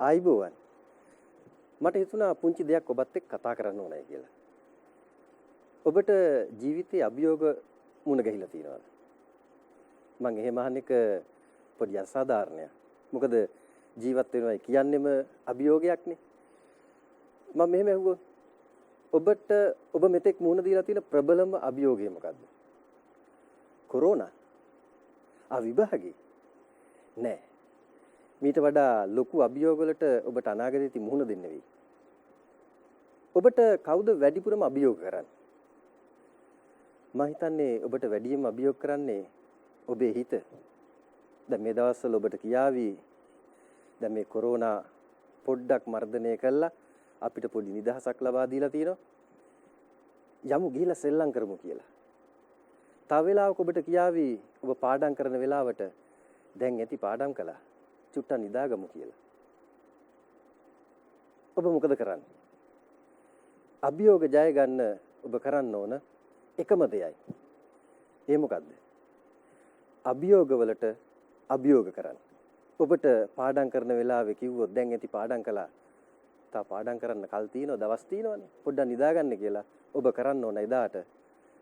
ආයිබෝවන්. මට හිතුණා පුංචි දෙයක් ඔබත් එක්ක කතා කරන්න ඕනයි කියලා. ඔබට ජීවිතයේ අභියෝග මුණ ගැහිලා තියෙනවද? මම එහෙම අහන එක පොඩි අසාධාරණයක්. මොකද ජීවත් වෙනවා කියන්නේම අභියෝගයක්නේ. මම මෙහෙම අහුවොත් ඔබ මෙතෙක් මුණ දීලා තියෙන ප්‍රබලම අභියෝගය මොකද්ද? කොරෝනා? විභාගේ? නෑ. මීට වඩා ලොකු අභියෝග වලට ඔබට අනාගතයේදී මුහුණ දෙන්න වෙයි. ඔබට කවුද වැඩිපුරම අභියෝග කරන්නේ? මම හිතන්නේ ඔබට වැඩිම අභියෝග කරන්නේ ඔබේ හිත. දැන් මේ දවස්වල ඔබට කියාවි දැන් මේ කොරෝනා පොඩ්ඩක් මර්ධනය කළා අපිට පොඩි නිදහසක් ලබා දීලා තියෙනවා. යමු ගිහිල්ලා සෙල්ලම් කරමු කියලා. තව වෙලාවක ඔබට කියාවි ඔබ පාඩම් කරන වෙලාවට දැන් ඇති පාඩම් කළා. චුට්ටක් නිදාගමු කියලා. ඔබ මොකද කරන්නේ? අභියෝග ජය ගන්න ඔබ කරන්න ඕන එකම දෙයයි. ඒ මොකද්ද? අභියෝග වලට අභියෝග කරන්න. ඔබට පාඩම් කරන වෙලාවේ කිව්වොත් දැන් ඇති පාඩම් කළා. තා පාඩම් කරන්න කල් තියෙනවා දවස් තියෙනවානේ. පොඩ්ඩක් නිදාගන්න කියලා ඔබ කරන්න ඕන එදාට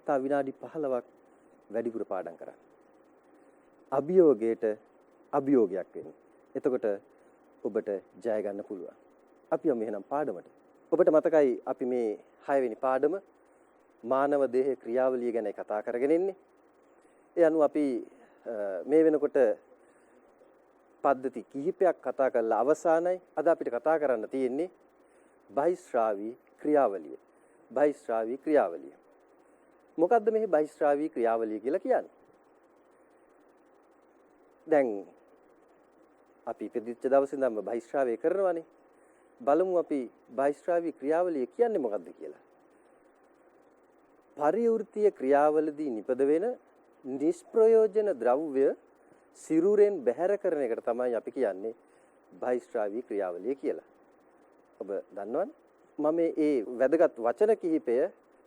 තා විනාඩි 15ක් වැඩිපුර පාඩම් කරන්න. අභියෝගයට අභියෝගයක් වෙන්නේ. එතකොට ඔබට ජය ගන්න පුළුවන්. අපි යමු එහෙනම් පාඩමට. ඔබට මතකයි අපි මේ 6 වෙනි පාඩම මානව දේහ ක්‍රියාවලිය ගැන කතා කරගෙන ඉන්නේ. ඒ අනුව අපි මේ වෙනකොට පද්ධති කිහිපයක් කතා කරලා අවසానයි. අද අපිට කතා කරන්න තියෙන්නේ බහිස්රාවී ක්‍රියාවලිය. බහිස්රාවී ක්‍රියාවලිය. මොකද්ද මේ බහිස්රාවී ක්‍රියාවලිය කියලා කියන්නේ? දැන් අපි ඉපදිච්ච දවසේ ඉඳන්ම බහිස්රාවය කරනවානේ. බලමු අපි බහිස්රාවී ක්‍රියාවලිය කියන්නේ මොකද්ද කියලා. පරිවෘත්තීය ක්‍රියාවලදී නිපද වෙන නිෂ්ප්‍රයෝජන ද්‍රව්‍ය සිරුරෙන් බැහැර කරන එකට තමයි අපි කියන්නේ බහිස්රාවී ක්‍රියාවලිය කියලා. ඔබ දන්නවනේ? මම මේ වැදගත් වචන කිහිපය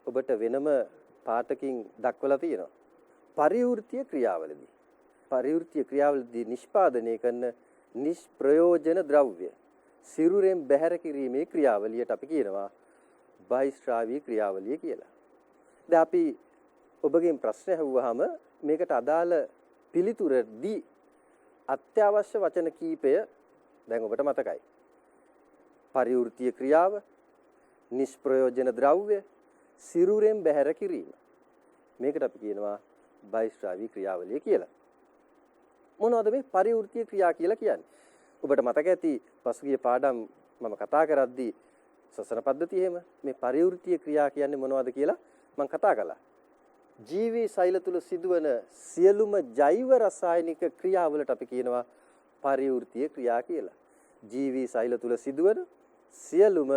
ඔබට වෙනම පාඨකින් දක්වලා තියෙනවා. පරිවෘත්තීය ක්‍රියාවලදී පරිවෘත්තීය ක්‍රියාවලදී නිෂ්පාදනය කරන නිෂ්ප්‍රයෝජන ද්‍රව්‍ය සිරුරෙන් බැහැර කිරීමේ ක්‍රියාවලියට අපි කියනවා බහිස්රාවී ක්‍රියාවලිය කියලා. දැන් අපි ඔබගෙන් ප්‍රශ්න අහුවාම මේකට අදාළ පිළිතුර දී අත්‍යවශ්‍ය වචන කීපය දැන් ඔබට මතකයි. පරිවෘත්තීය ක්‍රියාව, නිෂ්ප්‍රයෝජන ද්‍රව්‍ය, සිරුරෙන් බැහැර කිරීම. මේකට අපි කියනවා බහිස්රාවී ක්‍රියාවලිය කියලා. මොනවද මේ පරිවෘත්තීය ක්‍රියා කියලා කියන්නේ? ඔබට මතක ඇති පසුගිය පාඩම් මම කතා කරද්දී ශ්වසන පද්ධතිය එහෙම මේ පරිවෘත්තීය ක්‍රියා කියන්නේ මොනවද කියලා මම කතා කළා. ජීවී සෛල තුල සිදුවන සියලුම ජෛව රසායනික ක්‍රියාවලට අපි කියනවා පරිවෘත්තීය ක්‍රියා කියලා. ජීවී සෛල තුල සිදුවන සියලුම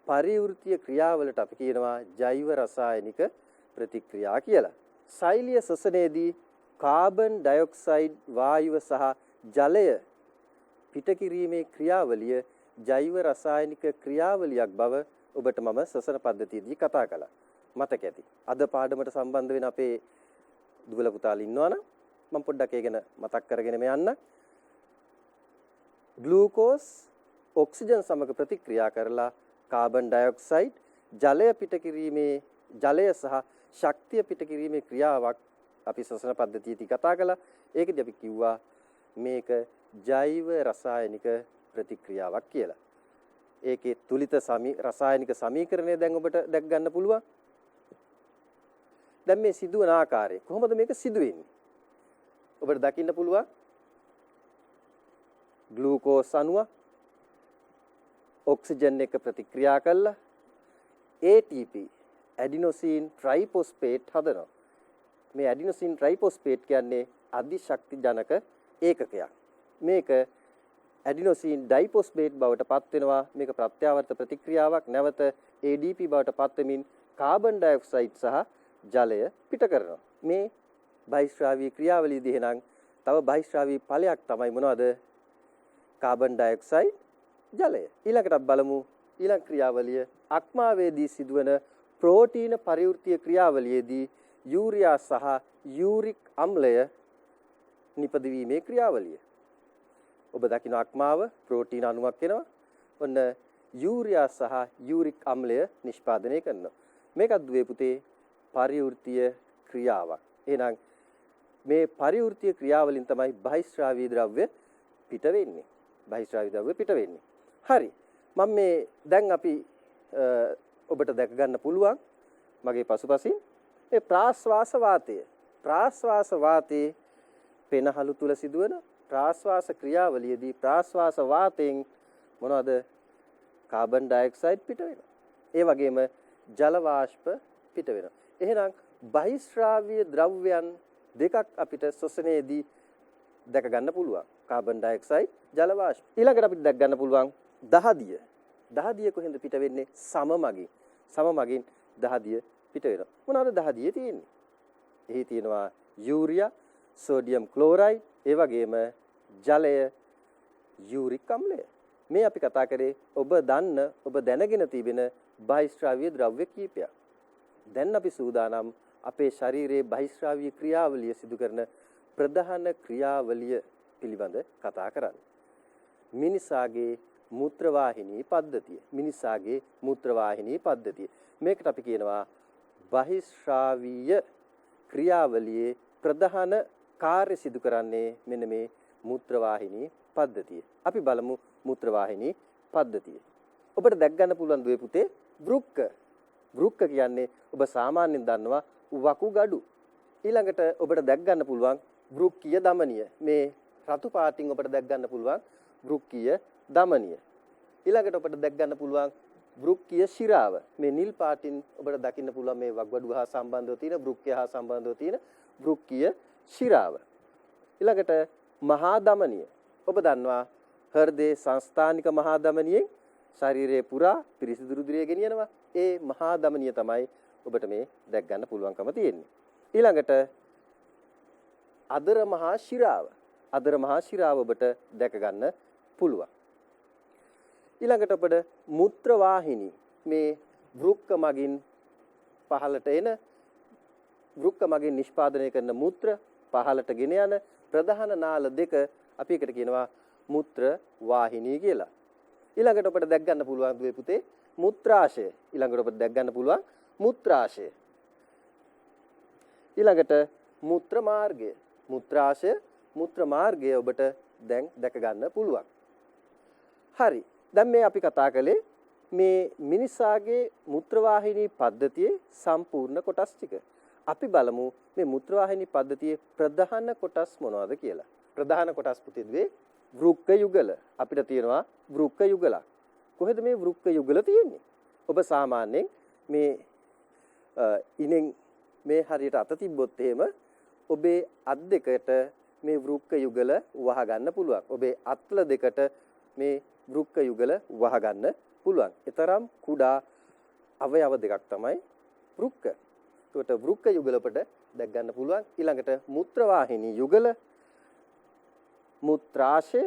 පරිවෘත්තීය ක්‍රියාවලට අපි කියනවා ජෛව රසායනික ප්‍රතික්‍රියා කියලා. සෛලීය ශ්වසනයේදී කාබන් ඩයොක්සයිඩ් වායුව සහ ජලය පිටකිරීමේ ක්‍රියාවලිය ජෛව රසායනික ක්‍රියාවලියක් බව ඔබට මම ශ්වසන පද්ධතියේදී කතා කළා. මතක ඇති. අද පාඩමට සම්බන්ධ වෙන අපේ දුවල පුතාලා ඉන්නවනම් මම පොඩ්ඩක් ඒ ගැන මතක් කරගෙන යන්න. ග්ලූකෝස් ඔක්සිජන් සමග ප්‍රතික්‍රියා කරලා කාබන් ඩයොක්සයිඩ් ජලය සහ ශක්තිය පිටකිරීමේ ක්‍රියාවක් අපි ශ්වසන පද්ධතියේදී කතා කළා. ඒකදී අපි කිව්වා මේක ජෛව රසායනික ප්‍රතික්‍රියාවක් කියලා. ඒකේ තුලිත රසායනික සමීකරණය දැන් ඔබට දැක් ගන්න පුළුවන්. දැන් මේ සිදුවන ආකාරය කොහොමද මේක සිදුවෙන්නේ? ඔබට දකින්න පුළුවන්. ග්ලූකෝස් අණුව ඔක්සිජන් එක්ක ප්‍රතික්‍රියා කළා ATP ඇඩිනෝසින් ට්‍රයිෆොස්ෆේට් හදනවා. මේ ඇඩිනෝසින් ට්‍රයිෆොස්ෆේට් කියන්නේ අධිශක්තිජනක ඒකකයක්. මේක ඇඩිනෝසින් ඩයිෆොස්ෆේට් බවට පත් වෙනවා. මේක ප්‍රත්‍යාවර්ත ප්‍රතික්‍රියාවක්. නැවත ADP බවට පත් වෙමින් කාබන් ඩයොක්සයිඩ් සහ ජලය පිට කරනවා. මේ බහිස්රාවී ක්‍රියාවලියදී එහෙනම් තව බහිස්රාවී ඵලයක් තමයි මොනවද? කාබන් ඩයොක්සයිඩ් ජලය. ඊළඟට බලමු ඊළඟ ක්‍රියාවලිය අක්මාවේදී සිදුවන ප්‍රෝටීන පරිවෘත්තීය ක්‍රියාවලියේදී යූරියා සහ යූරික් අම්ලය නිපදවීමේ ක්‍රියාවලිය. ඔබ දකින්න අක්මාව ප්‍රෝටීන අණුවක් වෙනවා. ඔන්න යූරියා සහ යූරික් අම්ලය නිෂ්පාදනය කරනවා. මේකත් දුවේ පුතේ පරිවෘත්තීය ක්‍රියාවක්. එහෙනම් මේ පරිවෘත්තීය ක්‍රියාවලින් තමයි බහිස්රාවී ද්‍රව්‍ය පිට වෙන්නේ. බහිස්රාවී ද්‍රව්‍ය පිට වෙන්නේ. හරි. මම මේ දැන් අපි ඔබට දැක ගන්න පුළුවන් මගේ පසුපසින් මේ ප්‍රාශ්වාස වාතය. ප්‍රාශ්වාස වාතයේ පෙනහළු තුල සිදුවන ප්‍රාශ්වාස ක්‍රියාවලියේදී ප්‍රාශ්වාස වාතයෙන් මොනවද? කාබන් ඩයොක්සයිඩ් පිට වෙනවා. ඒ වගේම ජල වාෂ්ප පිට වෙනවා. එහෙනම් බහිස්රාවීය ද්‍රව්‍යයන් දෙකක් අපිට ශ්වසනයේදී දැක ගන්න පුළුවන්. කාබන් ඩයොක්සයිඩ්, ජල වාෂ්ප. ඊළඟට අපිට දැක ගන්න පුළුවන් දහදිය. දහදිය කොහෙන්ද පිට වෙන්නේ? සම මගින්. සම මගින් දහදිය පිට වෙනවා. මොනවාද දහදියේ තියෙන්නේ? එහි තියෙනවා යූරියා, සෝඩියම් ක්ලෝරයිඩ්, ඒ වගේම ජලය, යූරික් අම්ලය. මේ අපි කතා කරේ ඔබ දන්න, ඔබ දැනගෙන තිබෙන බහිස්රාවීය ද්‍රව්‍ය කීපයක්. දැන් අපි සූදානම් අපේ ශරීරයේ බහිස්රාවීය ක්‍රියාවලිය සිදු කරන ප්‍රධාන ක්‍රියාවලිය පිළිබඳ කතා කරන්න. මිනිසාගේ මූත්‍රවාහිනී පද්ධතිය. මිනිසාගේ මූත්‍රවාහිනී පද්ධතිය. මේකට අපි කියනවා බහිස්රාවීය ක්‍රියාවලියේ ප්‍රධාන කාර්ය සිදු කරන්නේ මෙන්න මේ මූත්‍රවාහිනී පද්ධතිය. අපි බලමු මූත්‍රවාහිනී පද්ධතිය. ඔබට දැක් ගන්න පුළුවන් දුවේ පුතේ වෘක්ක. වෘක්ක කියන්නේ ඔබ සාමාන්‍යයෙන් දන්නවා වකුගඩු. ඊළඟට ඔබට දැක් ගන්න පුළුවන් වෘක්කීය ධමනිය. මේ රතු පාටින් ඔබට දැක් ගන්න පුළුවන් වෘක්කීය ධමනිය. ඊළඟට ඔබට දැක් ගන්න පුළුවන් වෘක්කීය ශිරාව. මේ නිල් පාටින් ඔබට දකින්න පුළුවන් මේ වකුගඩු හා සම්බන්ධව තියෙන වෘක්කය හා සම්බන්ධව තියෙන වෘක්කීය ශිරාව. ඊළඟට මහා ධමනිය. ඔබ දන්නවා හෘදේ සංස්ථානික මහා ධමනියෙන් ශරීරයේ පුරා පිරිසිදු රුධිරය ගෙනියනවා. ඒ මහා ධමනිය තමයි ඔබට මේ දැක් ගන්න පුළුවන්කම තියෙන්නේ. ඊළඟට අදර මහා ශිරාව. අදර මහා ශිරාව ඔබට දැක ගන්න පුළුවන්. ඊළඟට ඔබට මූත්‍ර වාහිනී මේ වෘක්ක මගින් පහළට එන වෘක්ක මගින් නිෂ්පාදනය කරන මූත්‍ර පහළට ගෙන යන ප්‍රධාන නාල දෙක අපි එකට කියනවා මූත්‍ර වාහිනී කියලා. ඊළඟට ඔබට දැක් ගන්න පුළුවන් දුවේ පුතේ මූත්‍රාශය. ඊළඟට ඔබට දැක් ගන්න පුළුවන් මූත්‍රාශය. ඊළඟට මූත්‍ර මාර්ගය. මූත්‍රාශය, මූත්‍ර මාර්ගය ඔබට දැන් දැක ගන්න පුළුවන්. හරි. දැන් මේ අපි කතා කළේ මේ මිනිසාගේ මූත්‍රවාහිනී පද්ධතියේ සම්පූර්ණ කොටස් ටික. අපි බලමු මේ මූත්‍රවාහිනී පද්ධතියේ ප්‍රධාන කොටස් මොනවද කියලා. ප්‍රධාන කොටස් පුතේ දුවේ වෘක්ක යුගල. අපිට තියෙනවා වෘක්ක යුගල. කොහෙද මේ වෘක්ක යුගල තියෙන්නේ? ඔබ සාමාන්‍යයෙන් මේ ඉනෙන් මේ හරියට අත තිබ්බොත් එහෙම ඔබේ අත් දෙකට මේ වෘක්ක යුගල වහ ගන්න පුළුවන්. ඔබේ අත්ල දෙකට මේ වෘක්ක යුගල වහ ගන්න පුළුවන්. ඊතරම් කුඩා අවයව දෙකක් තමයි වෘක්ක. ඒකට වෘක්ක යුගල අපට දැක් ගන්න පුළුවන්. ඊළඟට මූත්‍ර වාහිනී යුගල, මූත්‍රාශය,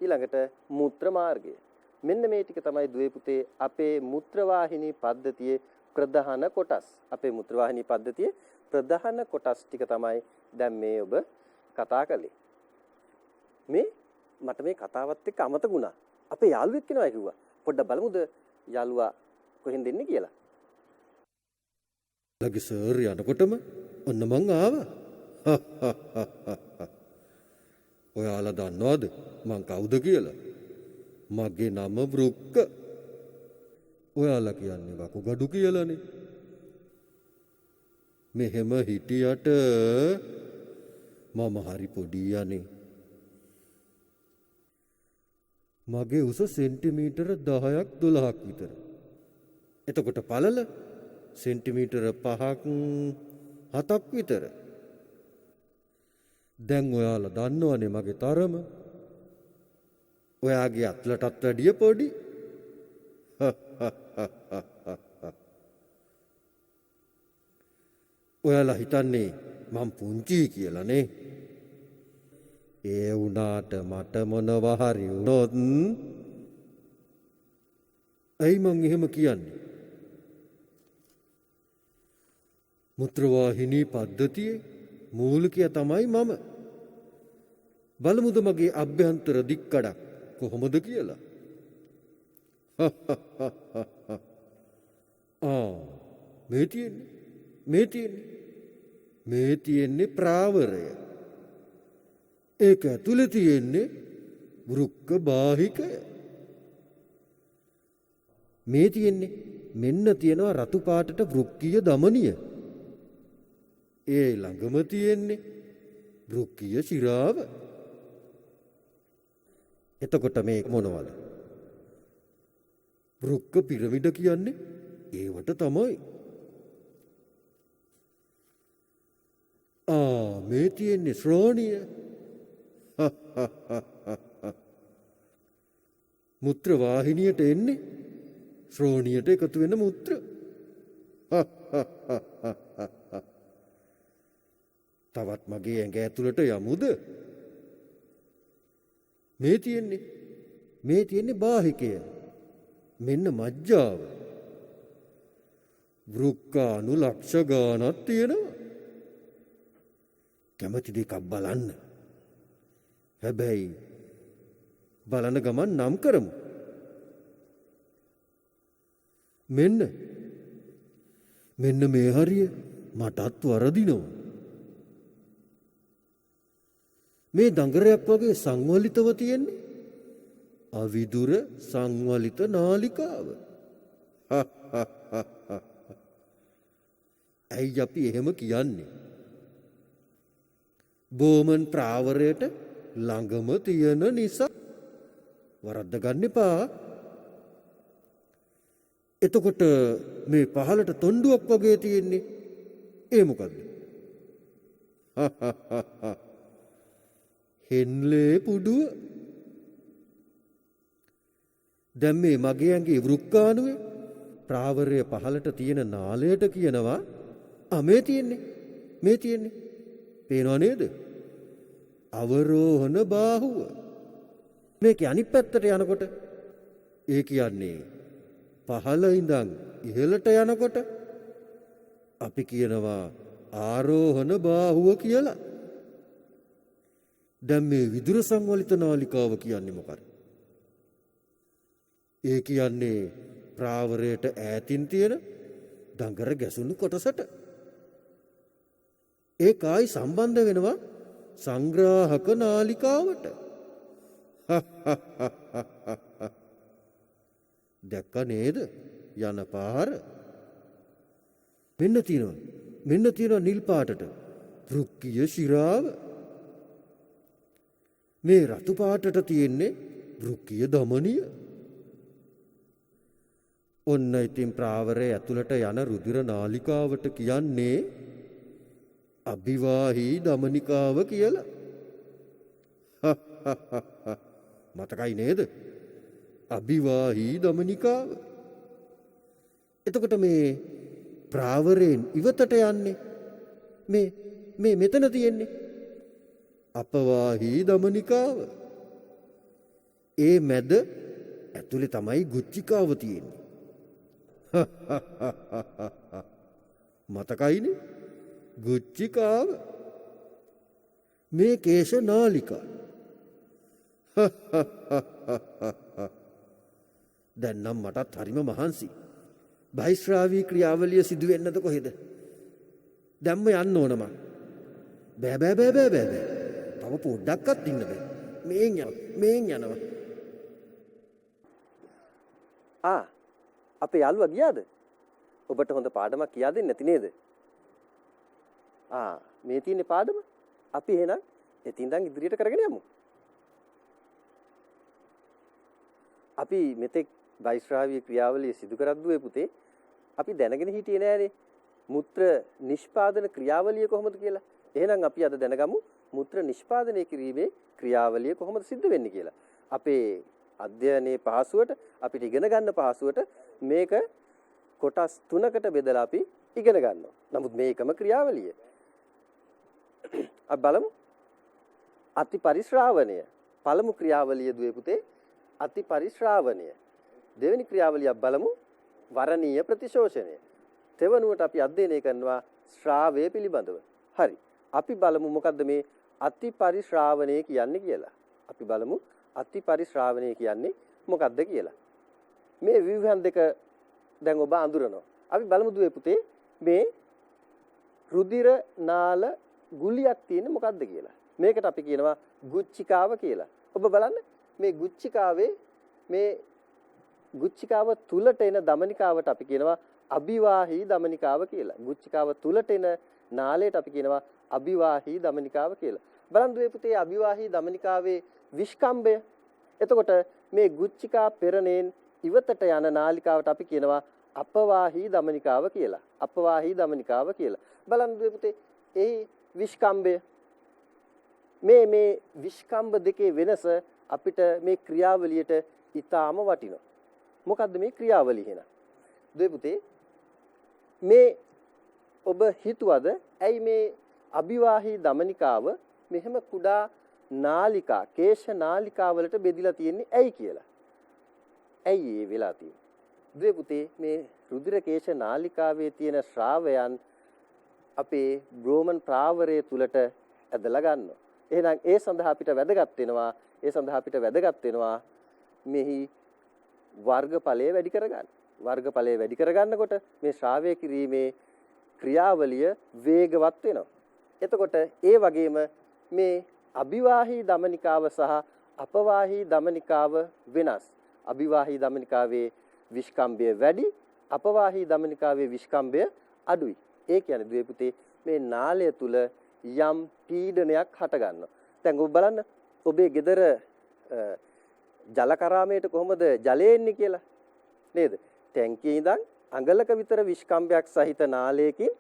ඊළඟට මූත්‍ර මාර්ගය. මෙන්න මේ ටික තමයි දුවේ පුතේ අපේ මූත්‍ර වාහිනී පද්ධතියේ ප්‍රධාන කොටස්. අපේ මූත්‍ර වාහිනී පද්ධතියේ ප්‍රධාන කොටස් ටික තමයි දැන් මේ ඔබ කතා කළේ. මේ මට මේ කතාවත් එක්ක අමතක වුණා. අපේ යාළුවෙක් කෙනා කිව්වා. පොඩ්ඩක් බලමුද යාළුවා කොහෙන්ද එන්නේ කියලා. ලගි සර් යනකොටම ඔන්න මං ආවා. ඔයාලා දන්නවද මං කවුද කියලා? මගේ නම වෘක්ක. ඔයාලා කියන්නේ වකුගඩු කියලානේ. මෙහෙම හිටියට මම හරි පොඩි යන්නේ. මගේ උස සෙන්ටිමීටර 10ක් 12ක් විතර. එතකොට පළල සෙන්ටිමීටර 5ක් 7ක් විතර. දැන් ඔයාලා දන්නවනේ මගේ තරම. ඔයාගේ අත්ලටත් වැඩිය පොඩි. ඔයාලා හිතන්නේ මං පුංචි කියලානේ. ඒ වුණාට මට මොනවා හරි වුණොත් ඇයි මං එහෙම කියන්නේ? මුත්‍රවාහිනී පද්ධතියේ මූලිකයා තමයි මම. බලමුද මගේ අභ්‍යන්තර දික්කඩක් කොහොමද කියලා? මේ තියෙන්නේ ප්‍රාවරය. ඒක ඇතුළේ තියෙන්නේ වෘක්ක බාහිකය. මේ තියෙන්නේ මෙන්න තියෙනවා රතු පාටට වෘක්කීය දමනිය. ඒ ළඟම තියෙන්නේ වෘක්කීය ශිරාව. එතකොට මේක මොනවද? වෘක්ක පිරමිඩ කියන්නේ ඒවට තමයි. මේ තියෙන්නේ ශ්‍රෝණිය. මුත්‍ර වාහිනියට එන්නේ ශ්‍රෝණියට එකතු වෙන මුත්‍ර. තවත් මගේ ඇඟ ඇතුළට යමුද? මේ තියෙන්නේ බාහිකය. මෙන්න මජ්ජාව. වෘක්කාණු ලක්ෂ ගානක් තියෙනවා. කැමති දෙයක් බලන්න. හැබැයි බලන ගමන් නම් කරමු. මෙන්න මේ හරිය මටත් වරදිනවා. මේ දඟරයක් වගේ සංවලිතව තියෙන්නේ අවිදුර සංවලිත නාලිකාව. ඇයි අපි එහෙම කියන්නේ? බෝමන් ප්‍රාවරයට ළඟම තියෙන නිසා. වරද්ද ගන්න එපා. එතකොට මේ පහලට තොණ්ඩුවක් වගේ තියෙන්නේ ඒ මොකද්ද? හෙන්ලේ පුඩුව. දැන් මේ මගේ ඇඟේ වෘක්කාණුවේ ප්‍රාවරය පහලට තියෙන නාලයට කියනවා මේ තියෙන්නේ පේනව නේද? අවරෝහණ බාහුව. මේක අනිත් පැත්තට යනකොට ඒ කියන්නේ පහළ ඉඳන් ඉහළට යනකොට අපි කියනවා ආරෝහණ බාහුව කියලා. දැන් මේ විදුර සංවලිත නාලිකාව කියන්නේ මොකක්ද? ඒ කියන්නේ ප්‍රාවරයට ඈතින් තියෙන දඟර ගැසුණු කොටසට. ඒකයි සම්බන්ධ වෙනවා සංග්‍රාහක නාලිකාවට. දැක්ක නේද යන පාර? මෙන්න තියෙනවා නිල් පාටට වෘක්කීය ශිරාව. මේ රතු පාටට තියෙන්නේ වෘක්කීය දමනිය. ඔන්න ඉතින් ප්‍රාවරය ඇතුළට යන රුධිර නාලිකාවට කියන්නේ අභිවාහී දමනිකාව කියලා. මතකයි නේද? අභිවාහී දමනිකාව. එතකොට මේ ප්‍රාවරයෙන් ඉවතට යන්නේ මේ මෙතන තියෙන්නේ අපවාහී දමනිකාව. ඒ මැද ඇතුලේ තමයි ගුච්චිකාව තියෙන්නේ. මතකයිනේ? ගුච්චිකාව. මේ කේශ නාලිකා. දැන් නම් මටත් හරිම මහන්සි. බහිශ්‍රාවී ක්‍රියාවලිය සිදු වෙන්නද කොහෙද? දැම්ම යන්න ඕන මං. බෑ. තව පොඩ්ඩක්වත් ඉන්න බෑ. මේන් යනවා. අපේ යාළුවා ගියාද? ඔබට හොඳ පාඩමක් කියා දෙන්නේ නැති නේද? මේ තියෙන්නේ පාඩම. අපි එහෙනම් එතින් ඉඳන් ඉදිරියට කරගෙන යමු. අපි මෙතෙක් බයිශ්‍රාවීය ක්‍රියාවලිය සිදු කරද්දුවේ පුතේ අපි දැනගෙන හිටියේ නෑනේ මුත්‍ර නිෂ්පාදන ක්‍රියාවලිය කොහොමද කියලා. එහෙනම් අපි අද දැනගමු මුත්‍ර නිෂ්පාදනය කිරීමේ ක්‍රියාවලිය කොහොමද සිද්ධ වෙන්නේ කියලා. අපේ අධ්‍යයනයේ පහසුවට අපිට ඉගෙන ගන්න පහසුවට මේක කොටස් 3කට බෙදලා අපි ඉගෙන ගන්නවා. නමුත් මේකම ක්‍රියාවලිය. අපි බලමු. අති පරිශ්‍රාවණය. පළමු ක්‍රියාවලිය දුවේ පුතේ අති පරිශ්‍රාවණය. දෙවෙනි ක්‍රියාවලියක් බලමු වරණීය ප්‍රතිශෝෂණය. තෙවනුවට අපි අධ්‍යයනය කරනවා ශ්‍රාවය පිළිබඳව. හරි. අපි බලමු මොකද්ද මේ අති පරිශ්‍රාවණය කියන්නේ කියලා. අපි බලමු අති පරිශ්‍රාවණය කියන්නේ මොකක්ද කියලා. මේ ව්‍යුහයන් දෙක දැන් ඔබ අඳුරනවා. අපි බලමු දුවේ පුතේ මේ රුධිර නාල ගුලියක් තියෙන්නේ මොකක්ද කියලා. මේකට අපි කියනවා ගුච්චිකාව කියලා. ඔබ බලන්න මේ ගුච්චිකාවේ මේ ගුච්චිකාව තුලට එන දමනිකාවට අපි කියනවා අභිවාහී දමනිකාව කියලා. ගුච්චිකාව තුලට එන නාලයට අපි කියනවා අභිවාහී දමනිකාව කියලා. බලන්න දුවේ පුතේ අභිවාහී දමනිකාවේ විස්කම්භය. එතකොට මේ ගුච්චිකා පෙරණෙන් ඉවතට යන නාලිකාවට අපි කියනවා අපවාහී දමනිකාව කියලා. අපවාහී දමනිකාව කියලා. බලන්න දුවේ පුතේ ඒ විස්කම්භය මේ විස්කම්භ දෙකේ වෙනස අපිට මේ ක්‍රියාවලියට ඊටාම වටිනවා. මොකද්ද මේ ක්‍රියාවලිය එහෙනම්? දුවේ පුතේ මේ ඔබ හිතුවද ඇයි මේ අභිවාහී දමනිකාව මෙහෙම කුඩා නාලිකා කේශ නාලිකා වලට බෙදිලා තියෙන්නේ ඇයි කියලා? ඇයි ඒ වෙලා තියෙන්නේ? දුවේ පුතේ මේ රුධිර කේශ නාලිකාවේ තියෙන ශ්‍රාවයන් අපේ බ්‍රෝමන් ප්‍රාවරය තුලට ඇදලා ගන්නවා. එහෙනම් ඒ සඳහා අපිට වැදගත් වෙනවා මෙහි වර්ගඵලය වැඩි කරගන්න. වර්ගඵලය වැඩි කරගන්නකොට මේ ශ්‍රාවය කිරීමේ ක්‍රියාවලිය වේගවත් වෙනවා. එතකොට ඒ වගේම මේ අභිවාහී දමනිකාව සහ අපවාහී දමනිකාව වෙනස්. අභිවාහී දමනිකාවේ විස්කම්භය වැඩි, අපවාහී දමනිකාවේ විස්කම්භය අඩුයි. ඒ කියන්නේ දුවේ පුතේ මේ නාලය තුල යම් පීඩනයක් හට ගන්නවා. දැන් ඔබ බලන්න ඔබේ ගෙදර ජල කරාමයට කොහොමද ජලය එන්නේ කියලා නේද? ටැංකියේ ඉඳන් අඟලක විතර විස්කම්භයක් සහිත නාලයකින්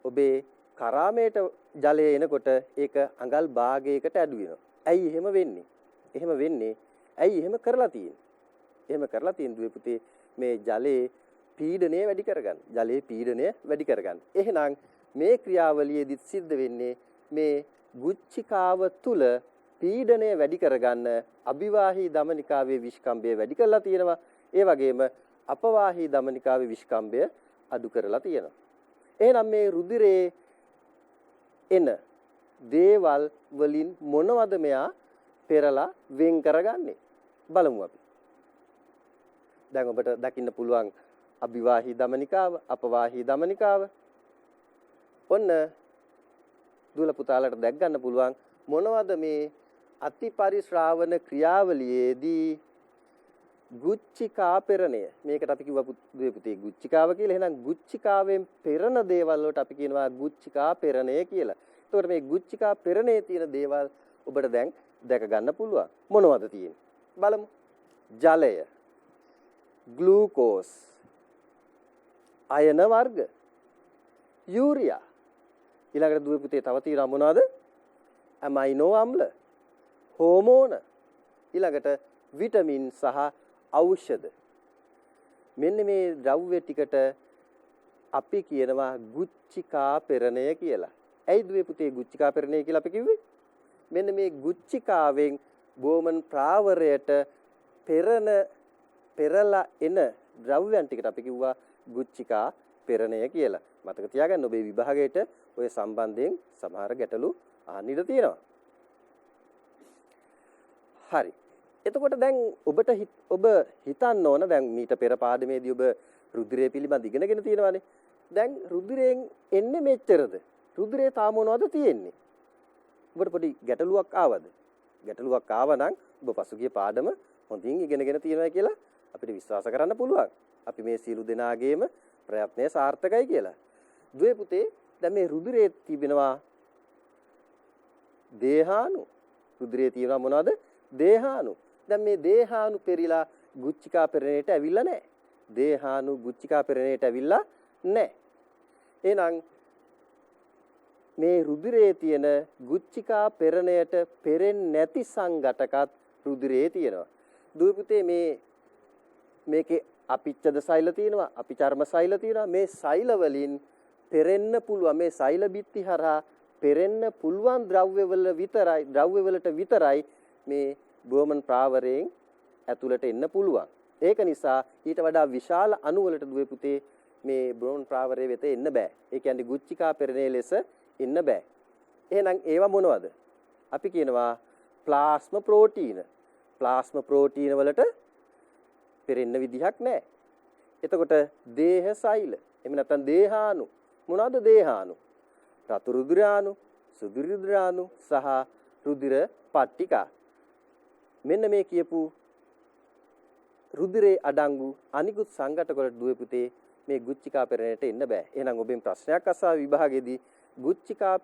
ඔබේ කරාමයට ජලය එනකොට ඒක අඟල් භාගයකට අඩු වෙනවා. ඇයි එහෙම වෙන්නේ? ඇයි එහෙම කරලා තියෙන්නේ? එහෙම කරලා තියෙන දුවේ පුතේ මේ ජලයේ පීඩනය වැඩි කරගන්න. එහෙනම් මේ ක්‍රියාවලියේදී සිද්ධ වෙන්නේ මේ ගුච්චිකාව තුල පීඩනය වැඩි කරගන්න අභිවාහී දමනිකාවේ විස්කම්භය වැඩි කරලා තියෙනවා. ඒ වගේම අපවාහී දමනිකාවේ විස්කම්භය අඩු කරලා තියෙනවා. එහෙනම් මේ රුධිරේ එන දේවල් වලින් මොනවද මෙයා පෙරලා වෙන් කරගන්නේ? බලමු අපි. දැන් ඔබට දකින්න පුළුවන් අභිවාහී දමනිකාව, අපවාහී දමනිකාව. ඔන්න දුල පුතාලට දැක් ගන්න පුළුවන් මොනවද මේ අතිපරිශ්‍රාවන ක්‍රියාවලියේදී ගුච්චිකා පෙරණය. මේකට අපි කිව්වා දුවේ පුතේ ගුච්චිකාව කියලා. එහෙනම් ගුච්චිකාවෙන් පෙරණ දේවල් වලට අපි කියනවා ගුච්චිකා පෙරණය කියලා. එතකොට මේ ගුච්චිකා පෙරණේ තියෙන දේවල් ඔබට දැන් දැක ගන්න පුළුවන්. මොනවද තියෙන්නේ? බලමු. ජලය, ග්ලූකෝස්, අයන වර්ග, යූරියා. ඊළඟට දුවේ පුතේ තව තියෙනවා මොනවද? ඇමයිනෝ අම්ල, හෝමෝන, ඊළඟට විටමින් සහ ඖෂධ. මෙන්න මේ ද්‍රව්‍ය ටිකට අපි කියනවා ගුච්චිකා පෙරණය කියලා. ඇයි දුවේ පුතේ ගුච්චිකා පෙරණය කියලා අපි කිව්වේ? මෙන්න මේ ගුච්චිකාවෙන් බෝමන් ප්‍රාවරයට පෙරලා එන ද්‍රව්‍යයන් ටිකට අපි කිව්වා ගුච්චිකා පෙරණය කියලා. මතක තියාගන්න ඔබේ විභාගයට ඔය සම්බන්ධයෙන් සමහර ගැටලු අහන්න ඉඩ තියෙනවා. හරි. එතකොට දැන් ඔබ හිතන්න ඕන දැන් මීට පෙර පාඩමේදී ඔබ රුධිරය පිළිබඳ ඉගෙනගෙන තියෙනවානේ. දැන් රුධිරයෙන් එන්නේ මෙච්චරද? රුධිරේ තාම මොනවද තියෙන්නේ? ඔබට පොඩි ගැටලුවක් ආවද? ගැටලුවක් ආවනම් ඔබ පසුගිය පාඩම හොඳින් ඉගෙනගෙන තියෙනවා කියලා අපිට විශ්වාස කරන්න පුළුවන්. අපි මේ සියලු දෙනාගේම ප්‍රයත්නය සාර්ථකයි කියලා. දුවේ පුතේ දැන් මේ රුධිරයේ තිබෙනවා දේහාණු. රුධිරයේ තියෙනවා මොනවද? දේහාණු. දැන් මේ දේහාණු පෙරිලා ගුච්චිකා පෙරණයට ඇවිල්ලා නැහැ. දේහාණු ගුච්චිකා පෙරණයට ඇවිල්ලා නැහැ. එහෙනම් මේ රුධිරයේ තියෙන ගුච්චිකා පෙරණයට පෙරෙන්නේ නැති සංඝටකත් රුධිරයේ තියෙනවා. දුවේ පුතේ මේකේ අපිච්ඡද සෛල තියෙනවා, අපිචර්ම සෛල තියෙනවා. මේ සෛල වලින් පෙරෙන්න පුළුවන් මේ සෛල බිත්ති හරහා පෙරෙන්න පුළුවන් ද්‍රව්‍යවලට විතරයි මේ බ්‍රෝමන් ප්‍රාවරයෙන් ඇතුළට එන්න පුළුවන්. ඒක නිසා ඊට වඩා විශාල අණු වලට දුවේ පුතේ මේ බ්‍රෝමන් ප්‍රාවරය වෙත එන්න බෑ. ඒ කියන්නේ ගුච්චිකා පෙරණේ ලෙස එන්න බෑ. එහෙනම් ඒවා මොනවද? අපි කියනවා ප්ලාස්ම ප්‍රෝටීන. ප්ලාස්ම ප්‍රෝටීන වලට පෙරෙන්න විදිහක් නැහැ. එතකොට දේහ සෛල එහෙම නැත්නම් දේහාණු මොනවද දේහාණු? රතු රුධිරාණු, සුදු රුධිරාණු සහ රුධිර පට්ටිකා. මෙන්න මේ කියපු රුධිරේ අඩංගු අනිකුත් සංඝටක වලට දුවේ පුතේ මේ ගුච්චිකා පෙරණයට එන්න බෑ. එහෙනම් ඔබෙන් ප්‍රශ්නයක් අසා විභාගයේදී ගුච්චිකා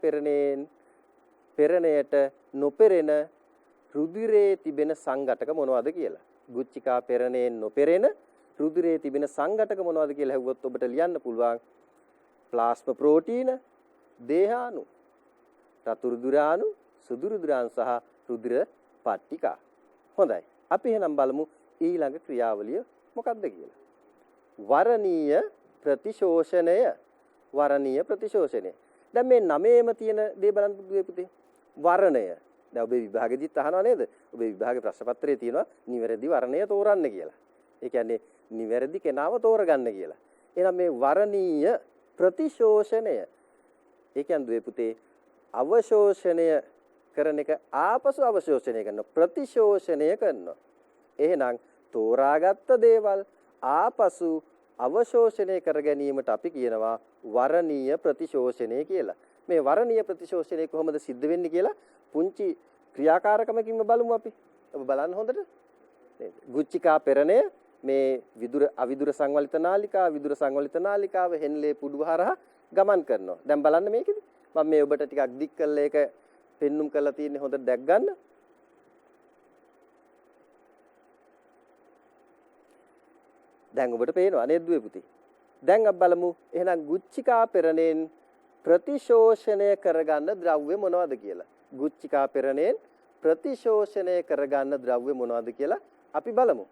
පෙරණයට නොපෙරෙන රුධිරේ තිබෙන සංඝටක මොනවද කියලා. ගුච්චිකා පෙරණයෙන් නොපෙරෙන රුධිරේ තිබෙන සංඝටක මොනවද කියලා ඇහුවොත් ඔබට ලියන්න පුළුවන් ප්ලාස්මා ප්‍රෝටීන, දේහාණු, රතු රුධිරාණු, සුදු රුධිරාණු සහ රුධිර පට්ටිකා. හොඳයි. අපි එහෙනම් බලමු ඊළඟ ක්‍රියාවලිය මොකක්ද කියලා. වරණීය ප්‍රතිශෝෂණය. වරණීය ප්‍රතිශෝෂණය. දැන් මේ නමේම තියෙන දේ බලන්න පුතේ. වර්ණය. දැන් ඔබේ විභාගෙදිත් අහනවා නේද? ඔබේ විභාගේ ප්‍රශ්න පත්‍රයේ තියෙනවා නිවැරදි වර්ණය තෝරන්න කියලා. ඒ කියන්නේ නිවැරදි කෙනාව තෝරගන්න කියලා. එහෙනම් මේ වරණීය ප්‍රතිශෝෂණය. ඒ කියන්නේ පුතේ අවශෝෂණය කරන එක ආපසු අවශෝෂණය කරනවා. ප්‍රතිශෝෂණය කරනවා. එහෙනම් තෝරාගත්ත දේවල් ආපසු අවශෝෂණය කර ගැනීමට අපි කියනවා වරණීය ප්‍රතිශෝෂණය කියලා. මේ වරණීය ප්‍රතිශෝෂණය කොහොමද සිද්ධ වෙන්නේ කියලා පුංචි ක්‍රියාකාරකමකින්ම බලමු අපි. ඔබ බලන්න හොඳට. නේද? ගුච්චිකා පෙරණය මේ අවිදුර සංවලිත නාලිකාව, විදුර සංවලිත නාලිකාව හෙන්ලේ පුඩුව හරහා ගමන් කරනවා. දැන් බලන්න මේකෙදි. මම මේ ඔබට ටිකක් දික් කරලා ඒක පෙන්눔 කරලා තියෙන්නේ හොඳට දැක් ගන්න. දැන් ඔබට පේනවා නේද දුවේ පුතේ. දැන් අපි බලමු එහෙනම් ගුච්චිකා පෙරණයෙන් ප්‍රතිශෝෂණය කරගන්න ද්‍රව්‍ය මොනවද කියලා. ගුච්චිකා පෙරණයෙන් ප්‍රතිශෝෂණය කරගන්න ද්‍රව්‍ය මොනවද කියලා අපි බලමු.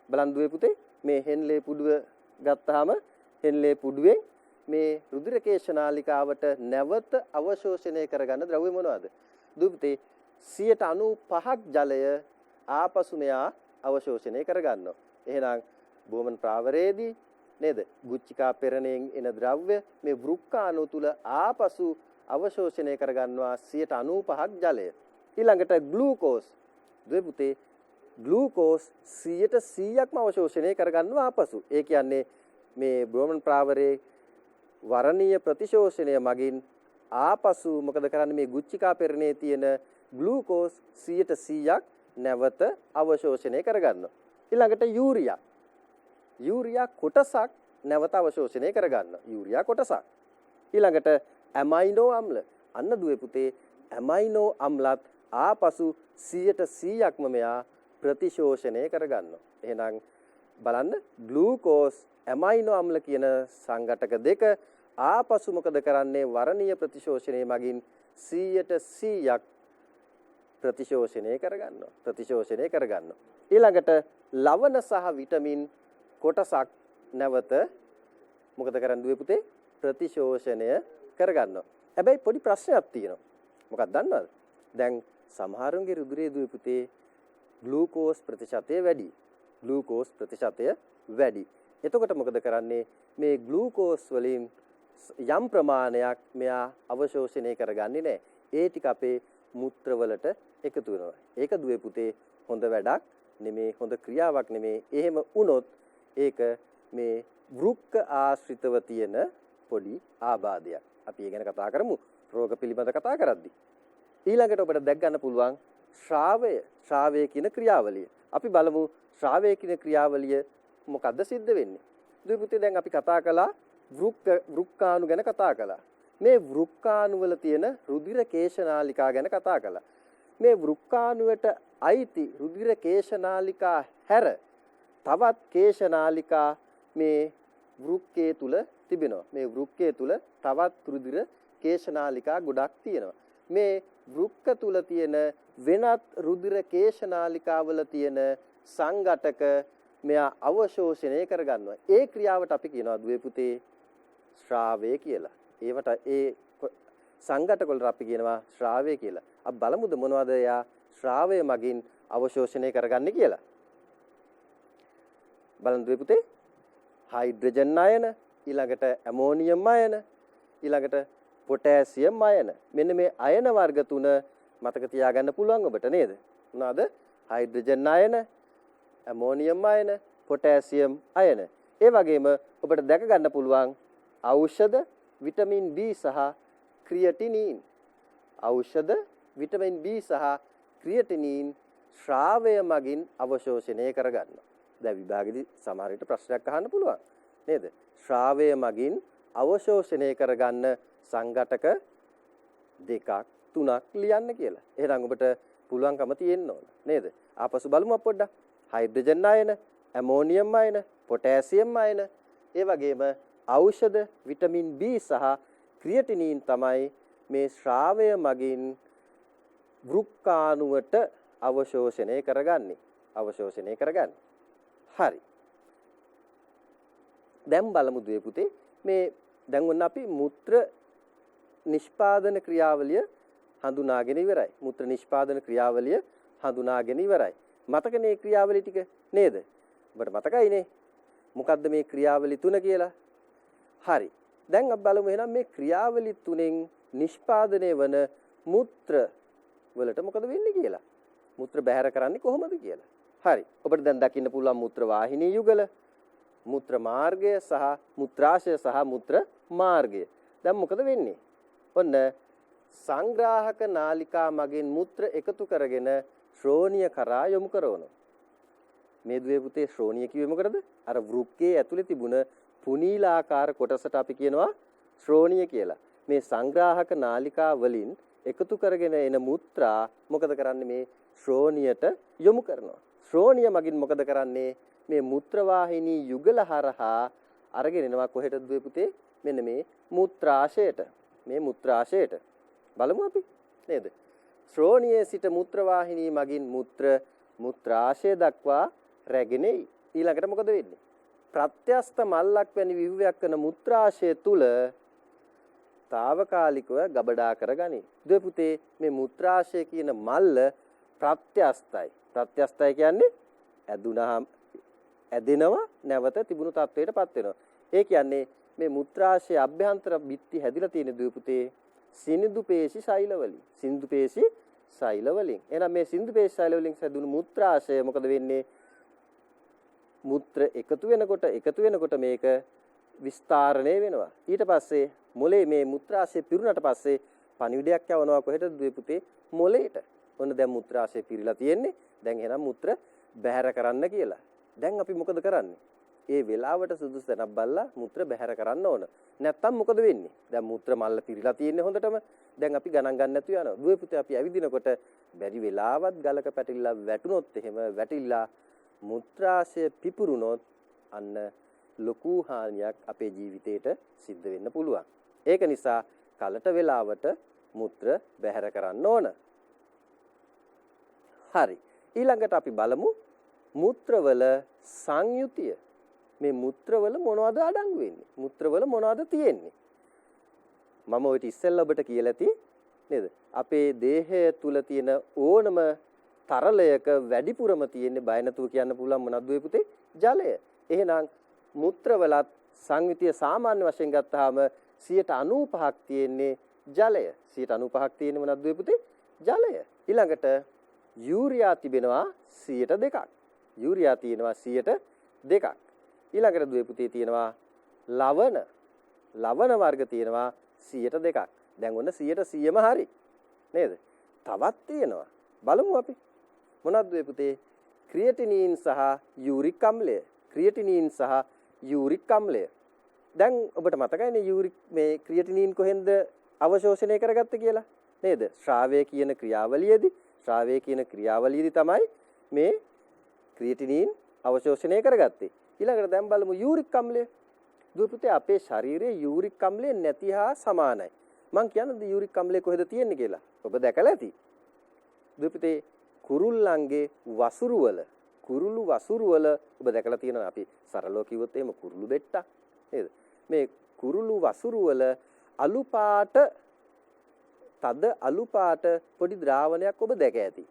බලන්න දුවේ පුතේ මේ හෙන්ලේ පුඩුව ගත්තාම හෙන්ලේ පුඩුවෙන් මේ රුධිර කේශනාලිකාවට නැවත අවශෝෂණය කරගන්න ද්‍රව්‍ය මොනවද? දුවේ පුතේ 95ක් ජලය ආපසු මෙයා අවශෝෂණය කරගන්නවා. එහෙනම් බෝමන් ප්‍රාවරයේදී නේද ගුච්චිකා පෙරණයෙන් එන ද්‍රව්‍ය මේ වෘක්කාණු තුල ආපසු අවශෝෂණය කරගන්නවා 95ක් ජලය. ඊළඟට ග්ලූකෝස් දුවේ පුතේ ග්ලූකෝස් 100%ක්ම අවශෝෂණය කරගන්නවා ආපසු. ඒ කියන්නේ මේ බෝමන් ප්‍රාවරයේ වරණීය ප්‍රතිශෝෂණය මගින් ආපසු මොකද කරන්නේ මේ ගුච්චිකා පෙරණයේ තියෙන ග්ලූකෝස් 100%ක් නැවත අවශෝෂණය කරගන්නවා. ඊළඟට යූරියා යූරියා කොටසක් නැවත අවශෝෂණය කරගන්නවා. යූරියා කොටසක්. ඊළඟට ඇමයිනෝ අම්ල. අන්න දුවේ පුතේ ඇමයිනෝ අම්ලත් ආපසු 100%ක්ම මෙයා ප්‍රතිශෝෂණය කරගන්නවා. එහෙනම් බලන්න ග්ලූකෝස් ඇමයිනෝ අම්ල කියන සංඝටක දෙක ආපසු මොකද කරන්නේ වරණීය ප්‍රතිශෝෂණය මගින් 100%ක් ප්‍රතිශෝෂණය කරගන්නවා. ඊළඟට ලවණ සහ විටමින් කොටසක් නැවත මොකද කරන්නේ දුවේ පුතේ ප්‍රතිශෝෂණය කරගන්නවා. හැබැයි පොඩි ප්‍රශ්නයක් තියෙනවා. මොකක්ද දන්නවද? දැන් සමහරුන්ගේ රුධිරයේ දුවේ පුතේ ග්ලූකෝස් ප්‍රතිශතය වැඩි. එතකොට මොකද කරන්නේ මේ ග්ලූකෝස් වලින් යම් ප්‍රමාණයක් මෙයා අවශෝෂණය කරගන්නේ නැහැ. ඒ ටික අපේ මුත්‍ර වලට එකතු වෙනවා. ඒක දුවේ පුතේ හොඳ වැඩක් නෙමේ, හොඳ ක්‍රියාවක් නෙමේ. එහෙම වුණොත් ඒක මේ වෘක්ක ආශ්‍රිතව තියෙන පොඩි ආබාධයක්. අපි ඒ ගැන කතා කරමු රෝග පිළිබඳ කතා කරද්දී. ඊළඟට ඔබට දැක් ගන්න පුළුවන් ශ්‍රාවය කියන ක්‍රියාවලිය. අපි බලමු ශ්‍රාවය කියන ක්‍රියාවලිය මොකද්ද සිද්ධ වෙන්නේ. දුවේ පුතේ දැන් අපි කතා කළා වෘක්කාණු ගැන කතා කළා. මේ වෘක්කාණු වල තියෙන රුධිර කේශනාලිකා ගැන කතා කළා. මේ වෘක්කාණුවට අයිති රුධිර කේශනාලිකා හැර තවත් කේශනාලිකා මේ වෘක්කයේ තුල තිබෙනවා. මේ වෘක්කයේ තුල තවත් රුධිර කේශනාලිකා ගොඩක් තියෙනවා. මේ වෘක්ක තුල තියෙන වෙනත් රුධිර කේශනාලිකාවල තියෙන සංඝටක මෙයා අවශෝෂණය කරගන්නවා. ඒ ක්‍රියාවට අපි කියනවා දුවේ පුතේ ශ්‍රාවය කියලා. ඒවට ඒ සංඝටක වලට අපි කියනවා ශ්‍රාවය කියලා. අපි බලමුද මොනවද එයා ශ්‍රාවය මගින් අවශෝෂණය කරගන්නේ කියලා. බලන්න දුවේ පුතේ හයිඩ්‍රජන් අයන, ඊළඟට ඇමෝනියම් අයන, ඊළඟට පොටෑසියම් අයන. මෙන්න මේ අයන වර්ග තුන මතක තියාගන්න පුළුවන් ඔබට නේද? මොනවාද? හයිඩ්‍රජන් අයන, ඇමෝනියම් අයන, පොටෑසියම් අයන. ඒ වගේම ඔබට දැක ගන්න පුළුවන් ඖෂධ, විටමින් B සහ ක්‍රියටිනින්. ඖෂධ, විටමින් B සහ ක්‍රියටිනින් ශ්‍රාවය මගින් අවශෝෂණය කරගන්නවා. දැන් විභාගෙදි සමහර විට ප්‍රශ්නයක් අහන්න පුළුවන් නේද? ශ්‍රාවය මගින් අවශෝෂණය කරගන්න සංඝටක දෙකක් තුනක් ලියන්න කියලා. එහෙනම් ඔබට පුළුවන්කම තියෙන්න ඕන නේද? ආපසු බලමු අප පොඩ්ඩක්. හයිඩ්‍රජන් අයන, ඇමෝනියම් අයන, පොටෑසියම් අයන, ඒ වගේම ඖෂධ, විටමින් B සහ ක්‍රියටිනින් තමයි මේ ශ්‍රාවය මගින් වෘක්කාණුවට අවශෝෂණය කරගන්නේ. අවශෝෂණය කරගන්නේ. හරි. දැන් බලමු දුවේ පුතේ මේ දැන් ඔන්න අපි මුත්‍ර නිෂ්පාදන ක්‍රියාවලිය හඳුනාගෙන ඉවරයි. මුත්‍ර නිෂ්පාදන ක්‍රියාවලිය හඳුනාගෙන ඉවරයි. මතකනේ ක්‍රියාවලිය ටික නේද? ඔබට මතකයිනේ. මොකද්ද මේ ක්‍රියාවලිය තුන කියලා? හරි. දැන් අපි බලමු එහෙනම් මේ ක්‍රියාවලිය තුනෙන් නිෂ්පාදනය වන මුත්‍ර වලට මොකද වෙන්නේ කියලා. මුත්‍ර බැහැර කරන්නේ කොහොමද කියලා. හරි. ඔබට දැන් දකින්න පුළුවන් මුත්‍ර වාහිනී යුගල, මුත්‍ර මාර්ගය සහ මුත්‍රාශය සහ මුත්‍ර මාර්ගය. දැන් මොකද වෙන්නේ? ඔන්න සංග්‍රාහක නාලිකා මගින් මුත්‍ර එකතු කරගෙන ශ්‍රෝණිය කරා යොමු කරනවා. මේ දුවේ පුතේ ශ්‍රෝණිය කිව්වේ මොකටද? අර වෘක්කයේ ඇතුලේ තිබුණ පුනීලාකාර කොටසට අපි කියනවා ශ්‍රෝණිය කියලා. මේ සංග්‍රාහක නාලිකා වලින් එකතු කරගෙන එන මුත්‍රා මොකද කරන්නේ? මේ ශ්‍රෝණියට යොමු කරනවා. ශ්‍රෝණිය මගින් මොකද කරන්නේ? මේ මුත්‍ර වාහිනී යුගල හරහා අරගෙන එනවා කොහෙටද දුවේ පුතේ? මෙන්න මේ මුත්‍රාශයට. මේ මුත්‍රාශයට. බලමු අපි නේද? ශ්‍රෝණියේ සිට මුත්‍ර වාහිනී මගින් මුත්‍රාශය දක්වා රැගෙන එයි. ඊළඟට මොකද වෙන්නේ? ප්‍රත්‍යස්ත මල්ලක් වැනි විව්‍යයක් කරන මුත්‍රාශය තුල తాවකාලිකව ගබඩා කරගනි. දුවේ පුතේ මේ මුත්‍රාශය කියන මල්ල ප්‍රත්‍යස්තයි. ප්‍රත්‍යස්තයි කියන්නේ ඇදෙනවා නැවත තිබුණු තත්වයටපත් වෙනවා. ඒ කියන්නේ මේ මුත්‍රාශයේ අභ්‍යන්තර බිත්ති හැදිලා තියෙන දුවේ පුතේ සිනිඳු පේශි සෛල වලින්. සිනිඳු පේශි සෛල වලින්. එහෙනම් මේ සිනිඳු පේශි සෛල වලින් හැදුණු මුත්‍රාශය මොකද වෙන්නේ? මුත්‍ර එකතු වෙනකොට මේක විස්තරණය වෙනවා. ඊට පස්සේ මොලේ මේ මුත්‍රාශය පිරුණාට පස්සේ පණිවිඩයක් යවනවා කොහෙටද දුවේ පුතේ? මොලේට. ඔන්න දැන් මුත්‍රාශය පිරීලා තියෙන්නේ. දැන් එහෙනම් මුත්‍ර බැහැර කරන්න කියලා. දැන් අපි මොකද කරන්නේ? ඒ වෙලාවට සුදුසු තැනක් බලලා මුත්‍ර බැහැර කරන්න ඕන. නැත්තම් මොකද වෙන්නේ? දැන් මුත්‍ර මල්ල පිරීලා තියෙන්නේ හොඳටම. දැන් අපි ගණන් ගන්න නැතුව යනවා. දුවේ පුතේ අපි ඇවිදිනකොට බැරි වෙලාවත් ගලක පැටිලා වැටුනොත් එහෙම වැටිලා මුත්‍රාශය පිපුරුනොත් අන්න ලොකු හානියක් අපේ ජීවිතේට සිද්ධ වෙන්න පුළුවන්. ඒක නිසා කලට වෙලාවට මුත්‍ර බැහැර කරන්න ඕන. හරි. ඊළඟට අපි බලමු මුත්‍රවල සංයුතිය. මේ මුත්‍රවල මොනවද අඩංගු වෙන්නේ? මුත්‍රවල මොනවද තියෙන්නේ? මම ඔය ඉස්සෙල්ලා ඔබට කියලා ඇති නේද? අපේ දේහය තුල තියෙන ඕනම තරලයක වැඩිපුරම තියෙන්නේ බය නැතුව කියන්න පුළුවන් මොනවද දුවේ පුතේ? ජලය. එහෙනම් මුත්‍රවලත් සංයුතිය සාමාන්‍ය වශයෙන් ගත්තාම 95ක් තියෙන්නේ ජලය. 95ක් තියෙන්නේ මොනවද දුවේ පුතේ? ජලය. ඊළඟට යූරියා තිබෙනවා 102ක්. යූරියා තියෙනවා 102ක්. ඊළඟට දුවේ පුතේ තියෙනවා ලවණ. ලවණ වර්ග තියෙනවා 102ක්. දැන් ඔන්න 100%ම හරි. නේද? තවත් තියෙනවා. බලමු අපි. මොනවද දුවේ පුතේ? ක්‍රියටිනින් සහ යූරික් අම්ලය. ක්‍රියටිනින් සහ යූරික් අම්ලය. දැන් ඔබට මතකයිනේ යූරික් මේ ක්‍රියටිනින් කොහෙන්ද අවශෝෂණය කරගත්තේ කියලා? නේද? ශ්‍රාවය කියන ක්‍රියාවලියේදී තමයි මේ ක්‍රියටිනින් අවශෝෂණය කරගත්තේ. ඊළඟට දැන් බලමු යූරික් අම්ලය. දුවේ පුතේ අපේ ශරීරයේ යූරික් අම්ලය නැති හා සමානයි. මං කියන්නේ යූරික් අම්ලය කොහෙද තියෙන්නේ කියලා. ඔබ දැකලා ඇති. දුවේ පුතේ කුරුල්ලන්ගේ වසුරු වල ඔබ දැකලා තියෙනවා. අපි සරලව කිව්වොත් එහෙම කුරුළු බෙට්ටක් නේද? මේ කුරුළු වසුරු වල තද අලු පාට පොඩි ද්‍රාවණයක් ඔබ දැක ඇති.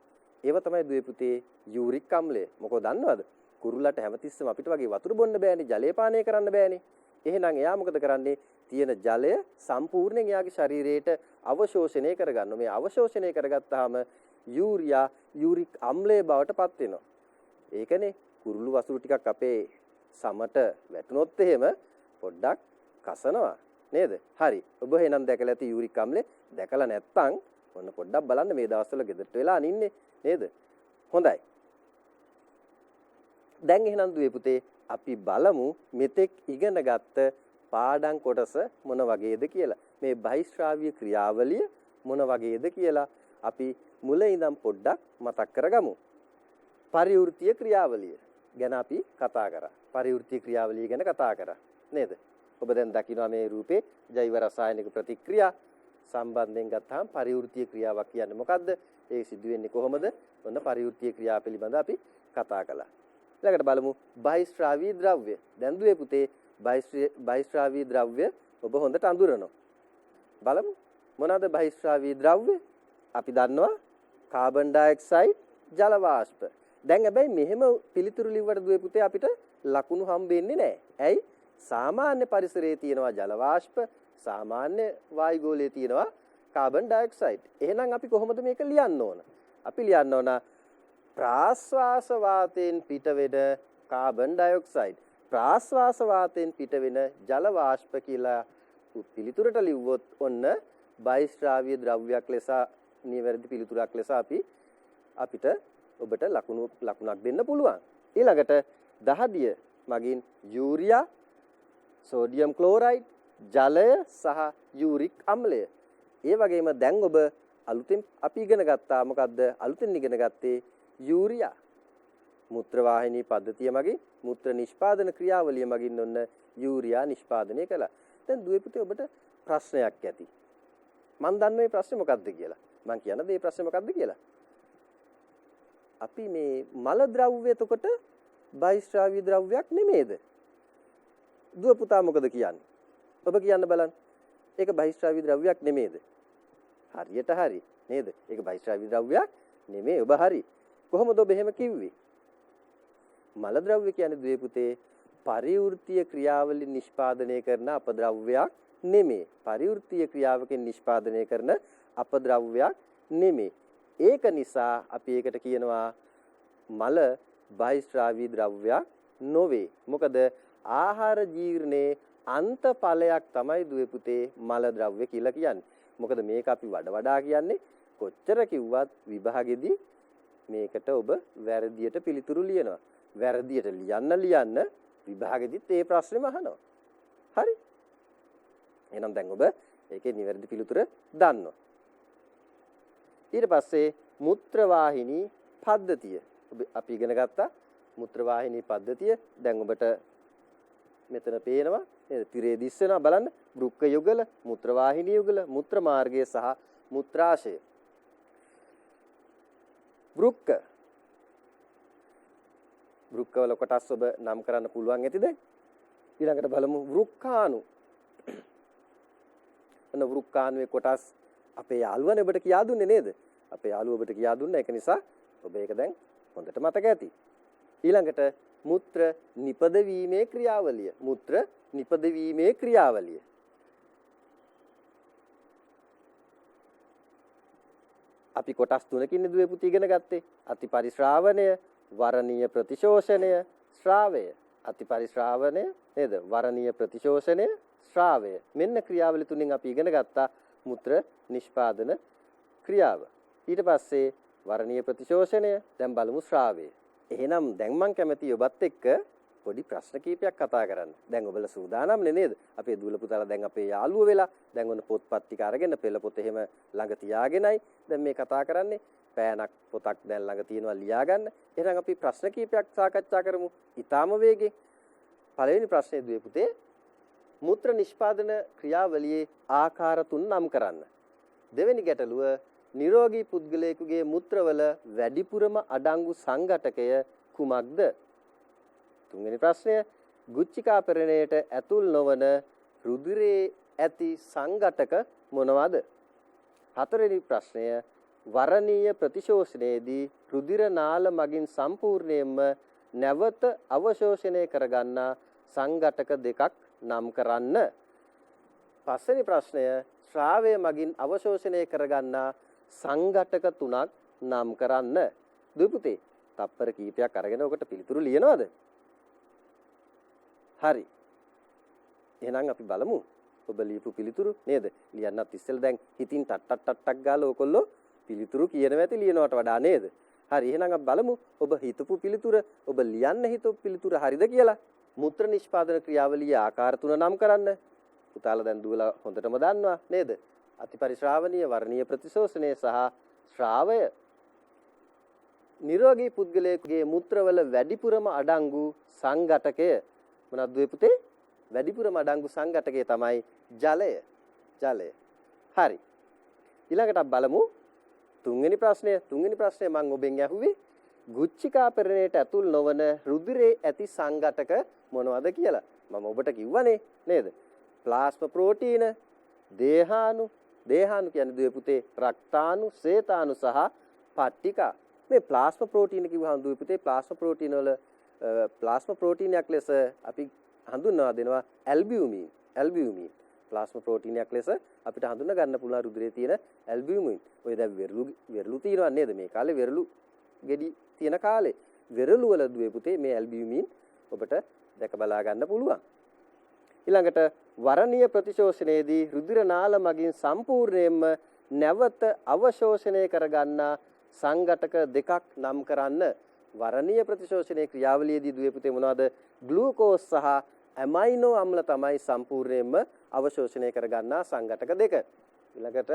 ඒව තමයි දුවේ පුතේ යූරික් අම්ලය. මොකද දන්නවද? කුරුල්ලට හැමතිස්සෙම අපිට වගේ වතුර බොන්න බෑනේ, ජලය පානය කරන්න බෑනේ. එහෙනම් එයා මොකද කරන්නේ? තියෙන ජලය සම්පූර්ණයෙන් එයාගේ ශරීරයට අවශෝෂණය කරගන්නවා. මේ අවශෝෂණය කරගත්තාම යූරික් අම්ලය බවට පත් වෙනවා. ඒකනේ කුරුළු වතුර ටිකක් අපේ සමට වැටුනොත් එහෙම පොඩ්ඩක් කසනවා නේද? හරි. ඔබ එහෙනම් දැකලා ඇති යූරික් අම්ලේ දැකලා නැත්නම් ඔන්න පොඩ්ඩක් බලන්න මේ දවස්වල ගෙදරට වෙලා අනින්නේ නේද? හොඳයි. දැන් එහෙනම් දුවේ පුතේ අපි බලමු මෙතෙක් ඉගෙන ගත්ත පාඩම් කොටස මොන වගේද කියලා. මේ බහිශ්‍රාවීය ක්‍රියාවලිය මොන වගේද කියලා අපි මුල ඉඳන් පොඩ්ඩක් මතක් කරගමු. පරිවෘත්තීය ක්‍රියාවලිය ගැන අපි කතා කරා. පරිවෘත්තීය ක්‍රියාවලිය ගැන කතා කරා නේද? ඔබ දැන් දකිනවා මේ රූපේ ජෛව රසායනික ප්‍රතික්‍රියා සම්බන්ධයෙන් ගත්තාම පරිවෘත්තීය ක්‍රියාවක් කියන්නේ මොකද්ද? ඒ සිදු වෙන්නේ කොහොමද? ඔන්න පරිවෘත්තීය ක්‍රියා පිළිබඳ අපි කතා කළා. ඊළඟට බලමු බහිශ්‍රාවී ද්‍රව්‍ය. දැන් දුවේ පුතේ බහිශ්‍රාවී ද්‍රව්‍ය ඔබ හොඳට අඳුරනවා. බලමු මොනවාද බහිශ්‍රාවී ද්‍රව්‍ය? අපි දන්නවා කාබන් ඩයොක්සයිඩ්, ජල වාෂ්ප. දැන් හැබැයි මෙහෙම පිළිතුරු ලිව්වට දුවේ පුතේ අපිට ලකුණු හම්බෙන්නේ නැහැ. ඇයි? සාමාන්‍ය පරිසරයේ තියෙනවා ජල වාෂ්ප, සාමාන්‍ය වායුගෝලයේ තියෙනවා කාබන් ඩයොක්සයිඩ්. එහෙනම් අපි කොහොමද මේක ලියන්න ඕන? අපි ලියන්න ඕන ප්‍රාශ්වාස වාතයෙන් පිටවෙන කාබන් ඩයොක්සයිඩ්, ප්‍රාශ්වාස වාතයෙන් පිටවෙන ජල වාෂ්ප කියලා පිළිතුරට ලිව්වොත් ඔන්න බහිශ්‍රාවීය ද්‍රව්‍යයක් ලෙස නිවැරදි පිළිතුරක් ලෙස අපිට ඔබට ලකුණක් දෙන්න පුළුවන්. ඊළඟට දහදිය මගින් යූරියා, සෝඩියම් ක්ලෝරයිඩ්, ජලය සහ යූරික් අම්ලය. ඒ වගේම දැන් ඔබ අලුතෙන් අපි ඉගෙන ගත්තා මොකද්ද? අලුතෙන් ඉගෙන ගත්තේ යූරියා. මුත්‍ර වාහිනී පද්ධතිය මගින් මුත්‍ර නිෂ්පාදන ක්‍රියාවලිය මගින් ඔන්න යූරියා නිෂ්පාදනය කළා. දැන් දුවේ පුතේ ඔබට ප්‍රශ්නයක් ඇති. මම දන්නේ මේ ප්‍රශ්නේ මොකද්ද කියලා. මම කියන්නද මේ ප්‍රශ්නේ මොකද්ද කියලා? අපි මේ මල ද්‍රව්‍ය එතකොට බහිශ්‍රාවී ද්‍රව්‍යයක් නෙමේද? දුව පුතා මොකද කියන්නේ? ඔබ කියන්න බලන්න. ඒක බහිශ්‍රාවී ද්‍රව්‍යයක් නෙමේද? හරියට හරි නේද? ඒක බහිශ්‍රාවී ද්‍රව්‍යයක් නෙමේ. ඔබ හරි. කොහොමද ඔබ එහෙම කිව්වේ? මල ද්‍රව්‍ය කියන්නේ දුවේ පුතේ පරිවෘත්තීය ක්‍රියාවලින් නිෂ්පාදනය කරන අපද්‍රව්‍යයක් නෙමේ. පරිවෘත්තීය ක්‍රියාවකින් නිෂ්පාදනය කරන අපද්‍රව්‍යයක් නෙමේ. ඒක නිසා අපි ඒකට කියනවා මල බහිශ්‍රාවී ද්‍රව්‍යයක් නොවේ. මොකද ආහාර ජීර්ණයේ අන්තඵලයක් තමයි දුවේ පුතේ මල ද්‍රව්‍ය කියලා කියන්නේ. මොකද මේක අපි වඩා කියන්නේ කොච්චර කිව්වත් විභාගෙදී මේකට ඔබ වැරදියට පිළිතුරු ලියනවා. වැරදියට ලියන්න විභාගෙදිත් ඒ ප්‍රශ්නේම අහනවා. හරි? එහෙනම් දැන් ඔබ ඒකේ නිවැරදි පිළිතුර දන්නවා. ඊට පස්සේ මුත්‍ර වාහිනී පද්ධතිය. අපි ඉගෙන ගත්තා මුත්‍ර වාහිනී පද්ධතිය. දැන් ඔබට මෙතන පේනවා නේද? තිරේ දිස් වෙනවා බලන්න. වෘක්ක යුගල, මුත්‍ර වාහිනී යුගල, මුත්‍ර මාර්ගය සහ මුත්‍රාශය. වෘක්කවල කොටස් ඔබ නම් කරන්න පුළුවන් ඇතිද? ඊළඟට බලමු වෘක්කාණු. අන්න වෘක්කාණුවේ කොටස් අපේ යාළුවනේ ඔබට කියා දුන්නේ නේද? අපේ යාළුවා ඔබට කියා දුන්නා. ඒක නිසා ඔබ ඒක දැන් හොඳට මතක ඇති. ඊළඟට මුත්‍ර නිපදවීමේ ක්‍රියාවලිය. මුත්‍ර නිපදවීමේ ක්‍රියාවලිය. අපි කොටස් තුනකින් දුවේ පුතේ ඉගෙන ගත්තේ. අතිපරිශ්‍රාවණය, වරණීය ප්‍රතිශෝෂණය, ශ්‍රාවය. අතිපරිශ්‍රාවණය නේද? වරණීය ප්‍රතිශෝෂණය, ශ්‍රාවය. මෙන්න ක්‍රියාවලි තුنين අපි ඉගෙන ගත්තා මුත්‍ර නිෂ්පාදන ක්‍රියාව. ඊට පස්සේ වරණීය ප්‍රතිශෝෂණය, දැන් බලමු ශ්‍රාවය. එහෙනම් දැන් මම කැමතියි ඔබත් එක්ක පොඩි ප්‍රශ්න කීපයක් කතා කරන්න. දැන් ඔබලා සූදානම් නේද? අපේ දූල පුතාලා දැන් අපේ යාළුවෝ වෙලා දැන් ඔන්න පොත්පත් ටික අරගෙන පෙළ පොත එහෙම ළඟ තියාගෙනයි දැන් මේ කතා කරන්නේ. පෑනක් පොතක් දැන් ළඟ තියෙනවා ලියා ගන්න. එහෙනම් අපි ප්‍රශ්න කීපයක් සාකච්ඡා කරමු. ඊටාම වේගෙන්. පළවෙනි ප්‍රශ්නේ දුවේ පුතේ මුත්‍ර නිෂ්පාදන ක්‍රියාවලියේ ආකාර තුන නම් කරන්න. දෙවෙනි ගැටලුව නිරෝගී පුද්ගලයෙකුගේ මුත්‍රවල වැඩිපුරම අඩංගු සංඝටකය කුමක්ද? තුන්වෙනි ප්‍රශ්නය ගුච්චිකා පෙරණයට ඇතුල් නොවන රුධිරයේ ඇති සංඝටක මොනවාද? හතරවෙනි ප්‍රශ්නය වරණීය ප්‍රතිශෝෂණයේදී රුධිර නාල මගින් සම්පූර්ණයෙන්ම නැවත අවශෝෂණය කරගන්නා සංඝටක දෙකක් නම් කරන්න. පස්වෙනි ප්‍රශ්නය ශ්‍රාවය මගින් අවශෝෂණය කරගන්නා සංඝටක තුනක් නම් කරන්න. දුපුතේ තප්පර කීපයක් අරගෙන ඔකට පිළිතුරු ලියනවද? හරි. එහෙනම් අපි බලමු. ඔබ ලියපු පිළිතුරු නේද? ලියන්නත් ඉස්සෙල්ලා දැන් හිතින් ටක් ගාලා ඔයකොල්ලෝ පිළිතුරු කියනවා ඇති ලියනවට වඩා නේද? හරි. එහෙනම් අපි බලමු ඔබ හිතපු පිළිතුර ඔබ ලියන්න හිතපු පිළිතුර හරිද කියලා. මුත්‍ර නිෂ්පාදන ක්‍රියාවලියේ ආකාර තුන නම් කරන්න. පුතාලා දැන් දුවලා හොඳටම දන්නවා නේද? අතිපරිශ්‍රාවණීය වර්ණීය ප්‍රතිශෝෂණය සහ ශ්‍රාවය. නිරෝගී පුද්ගලයෙකුගේ මුත්‍රවල වැඩිපුරම අඩංගු සංඝටකය මොනවද පුතේ? වැඩිපුරම අඩංගු සංඝටකය තමයි ජලය. ජලය. හරි. ඊළඟට අපි බලමු තුන්වෙනි ප්‍රශ්නය. තුන්වෙනි ප්‍රශ්නය මම ඔබෙන් ඇහුවේ ගුච්චිකා පෙරණේට ඇතුල් නොවන රුධිරේ ඇති සංඝටක මොනවද කියලා. මම ඔබට කිව්වනේ නේද? ප්ලාස්මා ප්‍රෝටීන, දේහාණු කියන්නේ දුවේ පුතේ රක්තාණු, ශ්වේතාණු සහ පට්ටිකා. මේ ප්ලාස්මා ප්‍රෝටීන කිව්වහම දුවේ පුතේ ප්ලාස්මා ප්‍රෝටීන වල ප්ලාස්මා ප්‍රෝටීනයක් ලෙස අපි හඳුන්වා දෙනවා ඇල්බියුමින්. ඇල්බියුමින් ප්ලාස්මා ප්‍රෝටීනයක් ලෙස අපිට හඳුනා ගන්න පුළුවන් රුධිරයේ තියෙන ඇල්බියුමින්. ඔය දැන් වෙරළු තියෙනවා නේද? මේ කාලේ වෙරළු ගෙඩි තියෙන කාලේ වෙරළු වල දුවේ පුතේ මේ ඇල්බියුමින් ඔබට දැක බලා ගන්න පුළුවන්. ඊළඟට වරණීය ප්‍රතිශෝෂණයේදී රුධිර නාල මගින් සම්පූර්ණයෙන්ම නැවත අවශෝෂණය කරගන්නා සංඝටක දෙකක් නම් කරන්න. වරණීය ප්‍රතිශෝෂණයේ ක්‍රියාවලියේදී දුවේ පුතේ මොනවද? ග්ලූකෝස් සහ ඇමයිනෝ අම්ල තමයි සම්පූර්ණයෙන්ම අවශෝෂණය කරගන්නා සංඝටක දෙක. ඊළඟට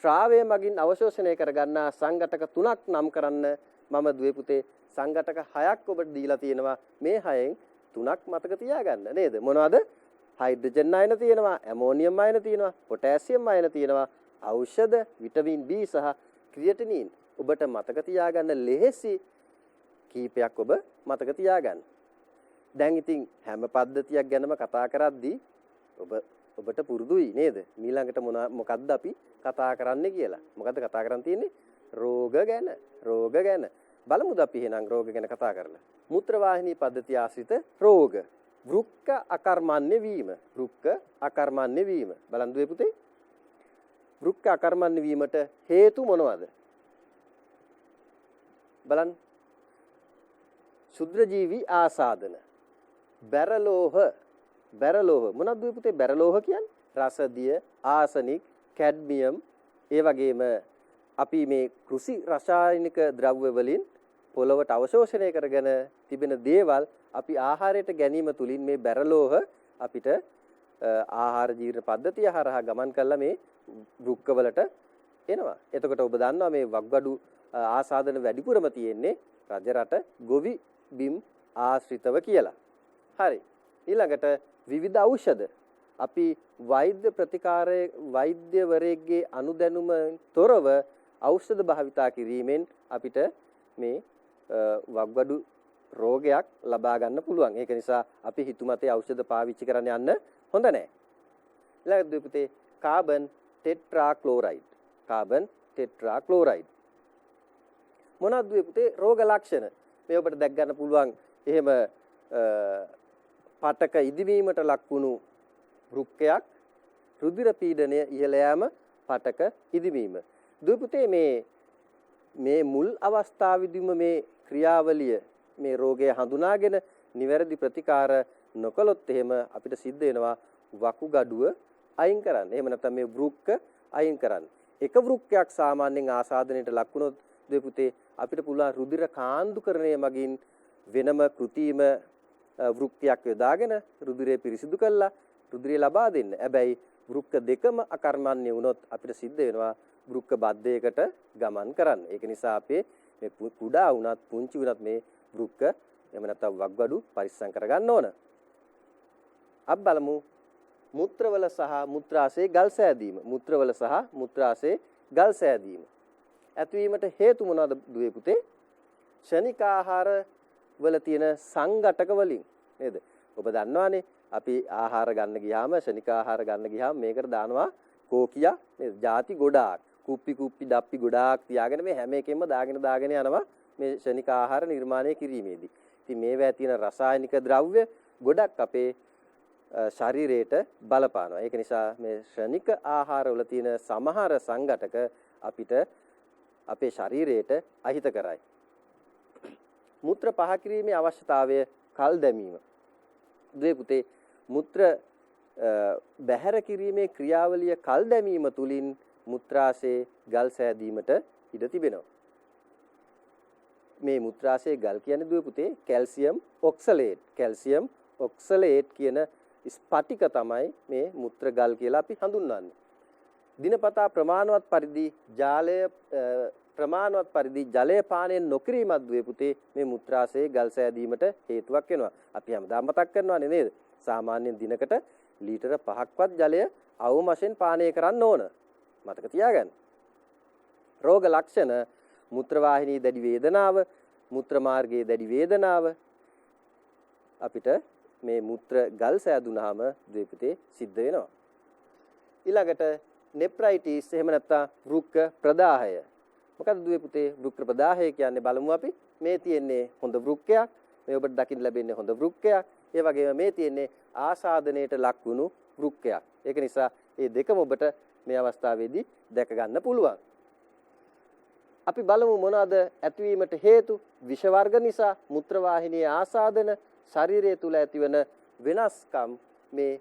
ශ්‍රාවය මගින් අවශෝෂණය කරගන්නා සංඝටක තුනක් නම් කරන්න. මම දුවේ පුතේ සංඝටක 6ක් ඔබට දීලා තියෙනවා. මේ 6න් තුනක් මතක තියාගන්න නේද? මොනවද? හයිඩ්‍රජන් අයන තියෙනවා, ඇමෝනියම් අයන තියෙනවා, පොටෑසියම් අයන තියෙනවා, ඖෂධ, විටමින් B සහ ක්‍රියටිනින්. ඔබට මතක තියාගන්න ලෙහෙසි කීපයක් ඔබ මතක තියාගන්න. දැන් ඉතින් හැම පද්ධතියක් ගැනම කතා කරද්දී ඔබට පුරුදුයි නේද? ඊළඟට මොකද්ද අපි කතා කරන්නේ කියලා. මොකද්ද කතා කරන් තියෙන්නේ? රෝග ගැන. රෝග ගැන. බලමුද අපි එහෙනම් රෝග ගැන කතා කරලා. මුත්‍රවාහිනී පද්ධතිය ආශ්‍රිත රෝග. වෘක්ක අකර්මණ්‍ය වීම. වෘක්ක අකර්මණ්‍ය වීම. බලන්න දුවේ පුතේ. වෘක්ක අකර්මණ්‍ය වීමට හේතු මොනවද? බලන්න. ශුද්‍රජීවි ආසාදන. බැරලෝහ මොනවද දුවේ පුතේ? බැරලෝහ කියන්නේ රසදිය, ආසනික්, කැඩ්මියම්, ඒ වගේම අපි මේ කෘෂි රසායනික ද්‍රව්‍ය වලින් පොළවට අවශෝෂණය කරගෙන තිබෙන දේවල් අපි ආහාරයට ගැනීම තුලින් මේ බැරලෝහ අපිට ආහාර ජීර්ණ පද්ධතිය හරහා ගමන් කළා මේ වෘක්කවලට එනවා. එතකොට ඔබ දන්නවා මේ වග්ගඩු ආසාදන වැඩිපුරම තියෙන්නේ රජරට ගොවි බිම් ආශ්‍රිතව කියලා. හරි. ඊළඟට විවිධ ඖෂධ අපි වෛද්‍යවරයෙක්ගේ අනුදැනුමෙන් තොරව ඖෂධ භාවිතා කිරීමෙන් අපිට මේ වග්ගඩු රෝගයක් ලබා ගන්න පුළුවන්. ඒක නිසා අපි හිතුමතේ ඖෂධ පාවිච්චි කරන්න යන්න හොඳ නැහැ. ඊළඟට පුතේ කාබන් ටෙට්‍රාක්ලෝරයිඩ්. කාබන් ටෙට්‍රාක්ලෝරයිඩ්. මොනවද පුතේ රෝග ලක්ෂණ? මේ ඔබට දැක් ගන්න පුළුවන්. එහෙම පටක ඉදිවීමට ලක් වුණු වෘක්කයක් රුධිර පීඩනය ඉහළ යාම පටක ඉදිවීම. දුවේ පුතේ මේ මුල් අවස්ථාවේදීම මේ ක්‍රියාවලිය මේ රෝගය හඳුනාගෙන නිවැරදි ප්‍රතිකාර නොකළොත් එහෙම අපිට සිද්ධ වෙනවා වකුගඩුව අයින් කරන්න. එහෙම නැත්නම් මේ වෘක්ක අයින් කරන්න. එක වෘක්කයක් සාමාන්‍යයෙන් ආසාදනයට ලක් වුණොත් දුවේ පුතේ අපිට පුළුවන් රුධිර කාන්දුකරණය මගින් වෙනම කෘත්‍රිම වෘක්කයක් යොදාගෙන රුධිරය පිරිසිදු කළා රුධිරය ලබා දෙන්න. හැබැයි වෘක්ක දෙකම අකර්මණ්‍ය වුණොත් අපිට සිද්ධ වෙනවා වෘක්ක බද්ධයකට ගමන් කරන්න. ඒක නිසා අපේ මේ කුඩා වුණත් පුංචි වුණත් මේ වෘක්ක එහෙම නැත්නම් වග්ගඩු පරිස්සම් කරගන්න ඕන. අපි බලමු මුත්‍රවල සහ මුත්‍රාශයේ ගල් සෑදීම. මුත්‍රවල සහ මුත්‍රාශයේ ගල් සෑදීම. ඇතිවීමට හේතු මොනවද දුවේ පුතේ? ක්ෂණික ආහාර වල තියෙන සංඝටක වලින් නේද? ඔබ දන්නවානේ අපි ආහාර ගන්න ගියාම ක්ෂණික ආහාර ගන්න ගියාම මේකට දානවා කෝකියා නේද? ಜಾති ගොඩාක්. කුප්පි ඩප්පි ගොඩාක් තියාගෙන මේ හැම එකෙම දාගෙන යනවා මේ ක්ෂණික ආහාර නිර්මාණය කිරීමේදී. ඉතින් මේවා තියෙන රසායනික ද්‍රව්‍ය ගොඩක් අපේ ශරීරයට බලපානවා. ඒක නිසා මේ ක්ෂණික ආහාරවල තියෙන සමහර සංඝටක අපිට අපේ ශරීරයට අහිත කරයි. මුත්‍ර පහ කිරීමේ අවශ්‍යතාවය කල් දැමීම. දුවේ පුතේ මුත්‍ර බැහැර කිරීමේ ක්‍රියාවලිය කල් දැමීම තුලින් මුත්‍රාශයේ ගල් සෑදීමට ඉඩ තිබෙනවා. මේ මුත්‍රාශයේ ගල් කියන්නේ දුවේ පුතේ කැල්සියම් ඔක්සලේට්. කැල්සියම් ඔක්සලේට් කියන ස්පටික තමයි මේ මුත්‍ර ගල් කියලා අපි හඳුන්වන්නේ. දිනපතා ප්‍රමාණවත් පරිදි ජලය පානය නොකිරීමත් දුවේ පුතේ මේ මුත්‍රාශයේ ගල් සෑදීමට හේතුවක් වෙනවා. අපි හැමදාම මතක් කරනවානේ නේද? සාමාන්‍යයෙන් දිනකට ලීටර 5ක්වත් ජලය අවම වශයෙන් පානය කරන්න ඕන. මතක තියාගන්න. රෝග ලක්ෂණ මුත්‍ර වාහිනී දැඩි වේදනාව, මුත්‍ර මාර්ගයේ දැඩි වේදනාව අපිට මේ මුත්‍ර ගල් සෑදුනහම දුවේ පුතේ සිද්ධ වෙනවා. ඊළඟට නෙප්‍රයිටිස් එහෙම නැත්නම් වෘක්ක ප්‍රදාහය. මොකද දුවේ පුතේ වෘක්ක ප්‍රදාහය කියන්නේ බලමු අපි. මේ තියෙන්නේ හොඳ වෘක්කයක්. මේ ඔබට දකින්න ලැබෙන්නේ හොඳ වෘක්කයක්. ඒ වගේම මේ තියෙන්නේ ආසාදනයට ලක් වුණු වෘක්කයක්. ඒක නිසා මේ දෙකම ඔබට මේ අවස්ථාවේදී දැක ගන්න පුළුවන්. අපි බලමු මොනවාද ඇතිවීමට හේතු? විෂ වර්ග නිසා, මුත්‍ර වාහිනියේ ආසාදන, ශරීරය තුල ඇතිවන වෙනස්කම් මේ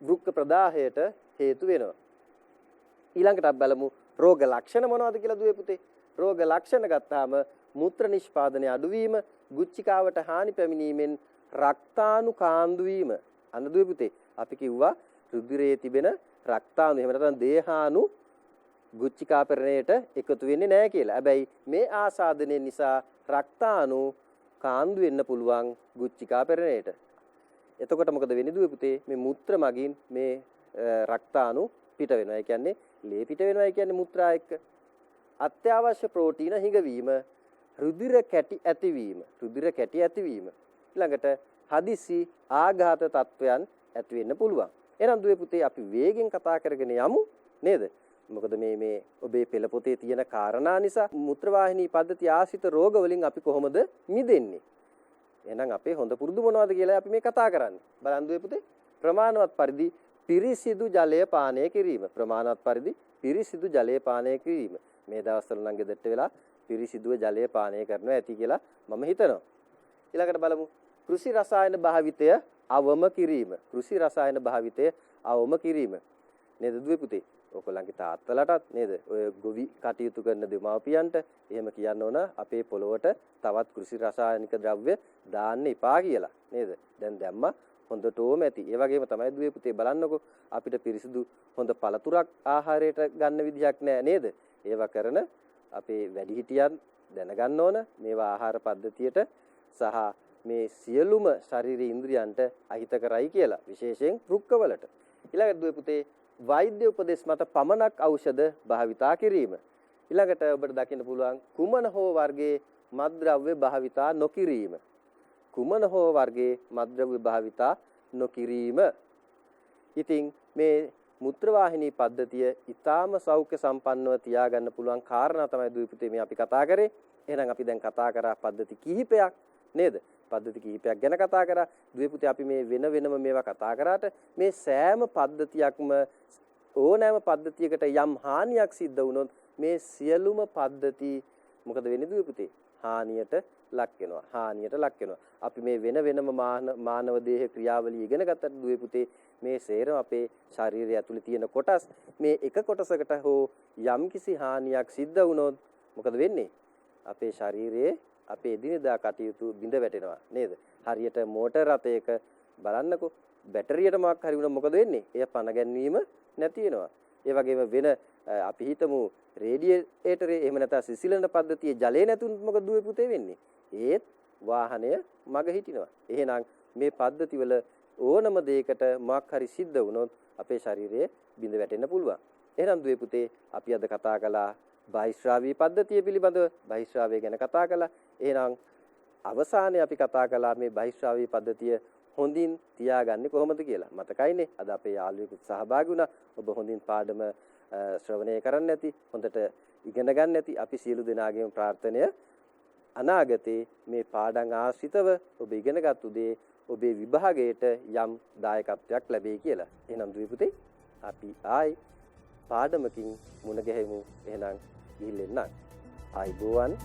වෘක්ක ප්‍රදාහයට හේතු වෙනවා. ඊළඟට අපි බලමු රෝග ලක්ෂණ මොනවද කියලා දුවේ පුතේ. රෝග ලක්ෂණ ගත්තාම මුත්‍ර නිෂ්පාදනය අඩුවීම, ගුච්චිකාවට හානි පැමිණීමෙන් රක්තාණු කාන්දු වීම. අන්න දුවේ පුතේ අපි කිව්වා රුධිරයේ තිබෙන රක්තාණු එහෙම නැත්නම් දේහාණු ගුච්චිකාපරණයට එකතු වෙන්නේ නැහැ කියලා. හැබැයි මේ ආසාදනය නිසා රක්තාණු කාන්දු වෙන්න පුළුවන් ගුච්චිකාපරණයට. එතකොට මොකද වෙන්නේ දුවේ පුතේ? මේ මුත්‍ර මගින් මේ රක්තාණු පිට වෙනවා. ඒ කියන්නේ ලේ පිට වෙනවා. ඒ කියන්නේ මුත්‍රා එක්ක අත්‍යවශ්‍ය ප්‍රෝටීන හිඟවීම, රුධිර කැටි ඇතිවීම. ඊළඟට හදිසි ආඝාත තත්වයන් ඇති වෙන්න පුළුවන්. එහෙනම් දුවේ පුතේ අපි වේගෙන් කතා කරගෙන යමු නේද? මොකද මේ ඔබේ පෙළ පොතේ තියෙන කාරණා නිසා මුත්‍ර වාහිනී පද්ධතිය ආශ්‍රිත රෝග වලින් අපි කොහොමද මිදෙන්නේ? එහෙනම් අපේ හොඳ පුරුදු මොනවද කියලා අපි මේ කතා කරන්නේ. බලන්න දුවේ පුතේ ප්‍රමාණවත් පරිදි පිරිසිදු ජලය පානය කිරීම. මේ දවස්වල නම් ගෙදරට වෙලා පිරිසිදුව ජලය පානය කරනවා ඇති කියලා මම හිතනවා. ඊළඟට බලමු කෘෂි රසායන භාවිතය අවම කිරීම. නේද දුවේ පුතේ? ඔයගොල්ලන්ගේ තාත්තලටත් නේද? ඔය ගොවි කටයුතු කරන දෙමාපියන්ට එහෙම කියන්න ඕන අපේ පොළොවට තවත් කෘෂි රසායනික ද්‍රව්‍ය දාන්න එපා කියලා. නේද? දැන් දැම්මා හොඳටම ඇති. ඒ වගේම තමයි දුවේ පුතේ බලන්නකො අපිට පිරිසිදු හොඳ පළතුරක් ආහාරයට ගන්න විදිහක් නැහැ නේද? ඒවා කරන අපේ වැඩිහිටියන් දැනගන්න ඕන මේවා ආහාර පද්ධතියට සහ මේ සියලුම ශාරීරික ඉන්ද්‍රියන්ට අහිතකරයි කියලා. විශේෂයෙන් වෘක්කවලට. ඊළඟට දුවේ පුතේ වෛද්‍ය උපදෙස් මත පමණක් ඖෂධ භාවිතා කිරීම. ඊළඟට ඔබට දකින්න පුළුවන් කුමන හෝ වර්ගයේ මත්ද්‍රව්‍ය භාවිතා නොකිරීම. ඉතින් මේ මුත්‍ර වාහිනී පද්ධතිය ඊටාම සෞඛ්‍ය සම්පන්නව තියාගන්න පුළුවන් කාරණා තමයි දුවේ පුතේ මේ අපි කතා කරේ. එහෙනම් අපි දැන් කතා කරා පද්ධති කිහිපයක් නේද? පද්ධති කිහිපයක් ගැන කතා කරා. දුවේ පුතේ අපි මේ වෙනම මේවා කතා කරාට මේ සෑම පද්ධතියක්ම ඕනෑම පද්ධතියකට යම් හානියක් සිද්ධ වුණොත් මේ සියලුම පද්ධති මොකද වෙන්නේ දුවේ පුතේ? හානියට ලක් වෙනවා. අපි මේ වෙනම මානව දේහ ක්‍රියාවලිය ඉගෙන ගත්තට දුවේ පුතේ මේ සේරම අපේ ශරීරය ඇතුලේ තියෙන කොටස් මේ එක කොටසකට හෝ යම්කිසි හානියක් සිද්ධ වුණොත් මොකද වෙන්නේ? අපේ ශරීරයේ අපේ එදිනෙදා කටයුතු බිඳ වැටෙනවා නේද? හරියට මෝටර රථයක බලන්නකො බැටරියට මොකක් හරි වුණොත් මොකද වෙන්නේ? එය පණ ගැන්වීම නැති වෙනවා. ඒ වගේම වෙන අපි හිතමු රේඩියේටරේ එහෙම නැත්නම් සිසිලන පද්ධතියේ ජලය නැතුනොත් මොකද දුවේ පුතේ වෙන්නේ? ඒත් වාහනය මග හිටිනවා. එහෙනම් මේ පද්ධතිවල ඕනම දෙයකට මොකක් හරි සිද්ධ වුණොත් අපේ ශරීරයේ බිඳ වැටෙන්න පුළුවන්. එහෙනම් දුවේ පුතේ අපි අද කතා කළා බහිශ්‍රාවී පද්ධතිය පිළිබඳව බහිශ්‍රාවය ගැන කතා කළා. එහෙනම් අවසානයේ අපි කතා කළා මේ බහිශ්‍රාවී පද්ධතිය හොඳින් තියාගන්නේ කොහොමද කියලා. මතකයිනේ? අද අපේ යාළුවෙකුත් සහභාගී වුණා. ඔබ හොඳින් පාඩම ශ්‍රවණය කරන්න ඇති, හොඳට ඉගෙන ගන්න ඇති. අපි සියලු දෙනාගේම ප්‍රාර්ථනය අනාගතේ මේ පාඩම් ආශ්‍රිතව ඔබ ඉගෙනගත්තු දේ ඔබේ විභාගයට යම් දායකත්වයක් ලැබෙයි කියලා. එහෙනම් දුවේ පුතේ අපි ආයි පාඩමකින් මුණ ගැහෙමු. එහෙනම් ගිහින් එන්න. ආයිබෝවන්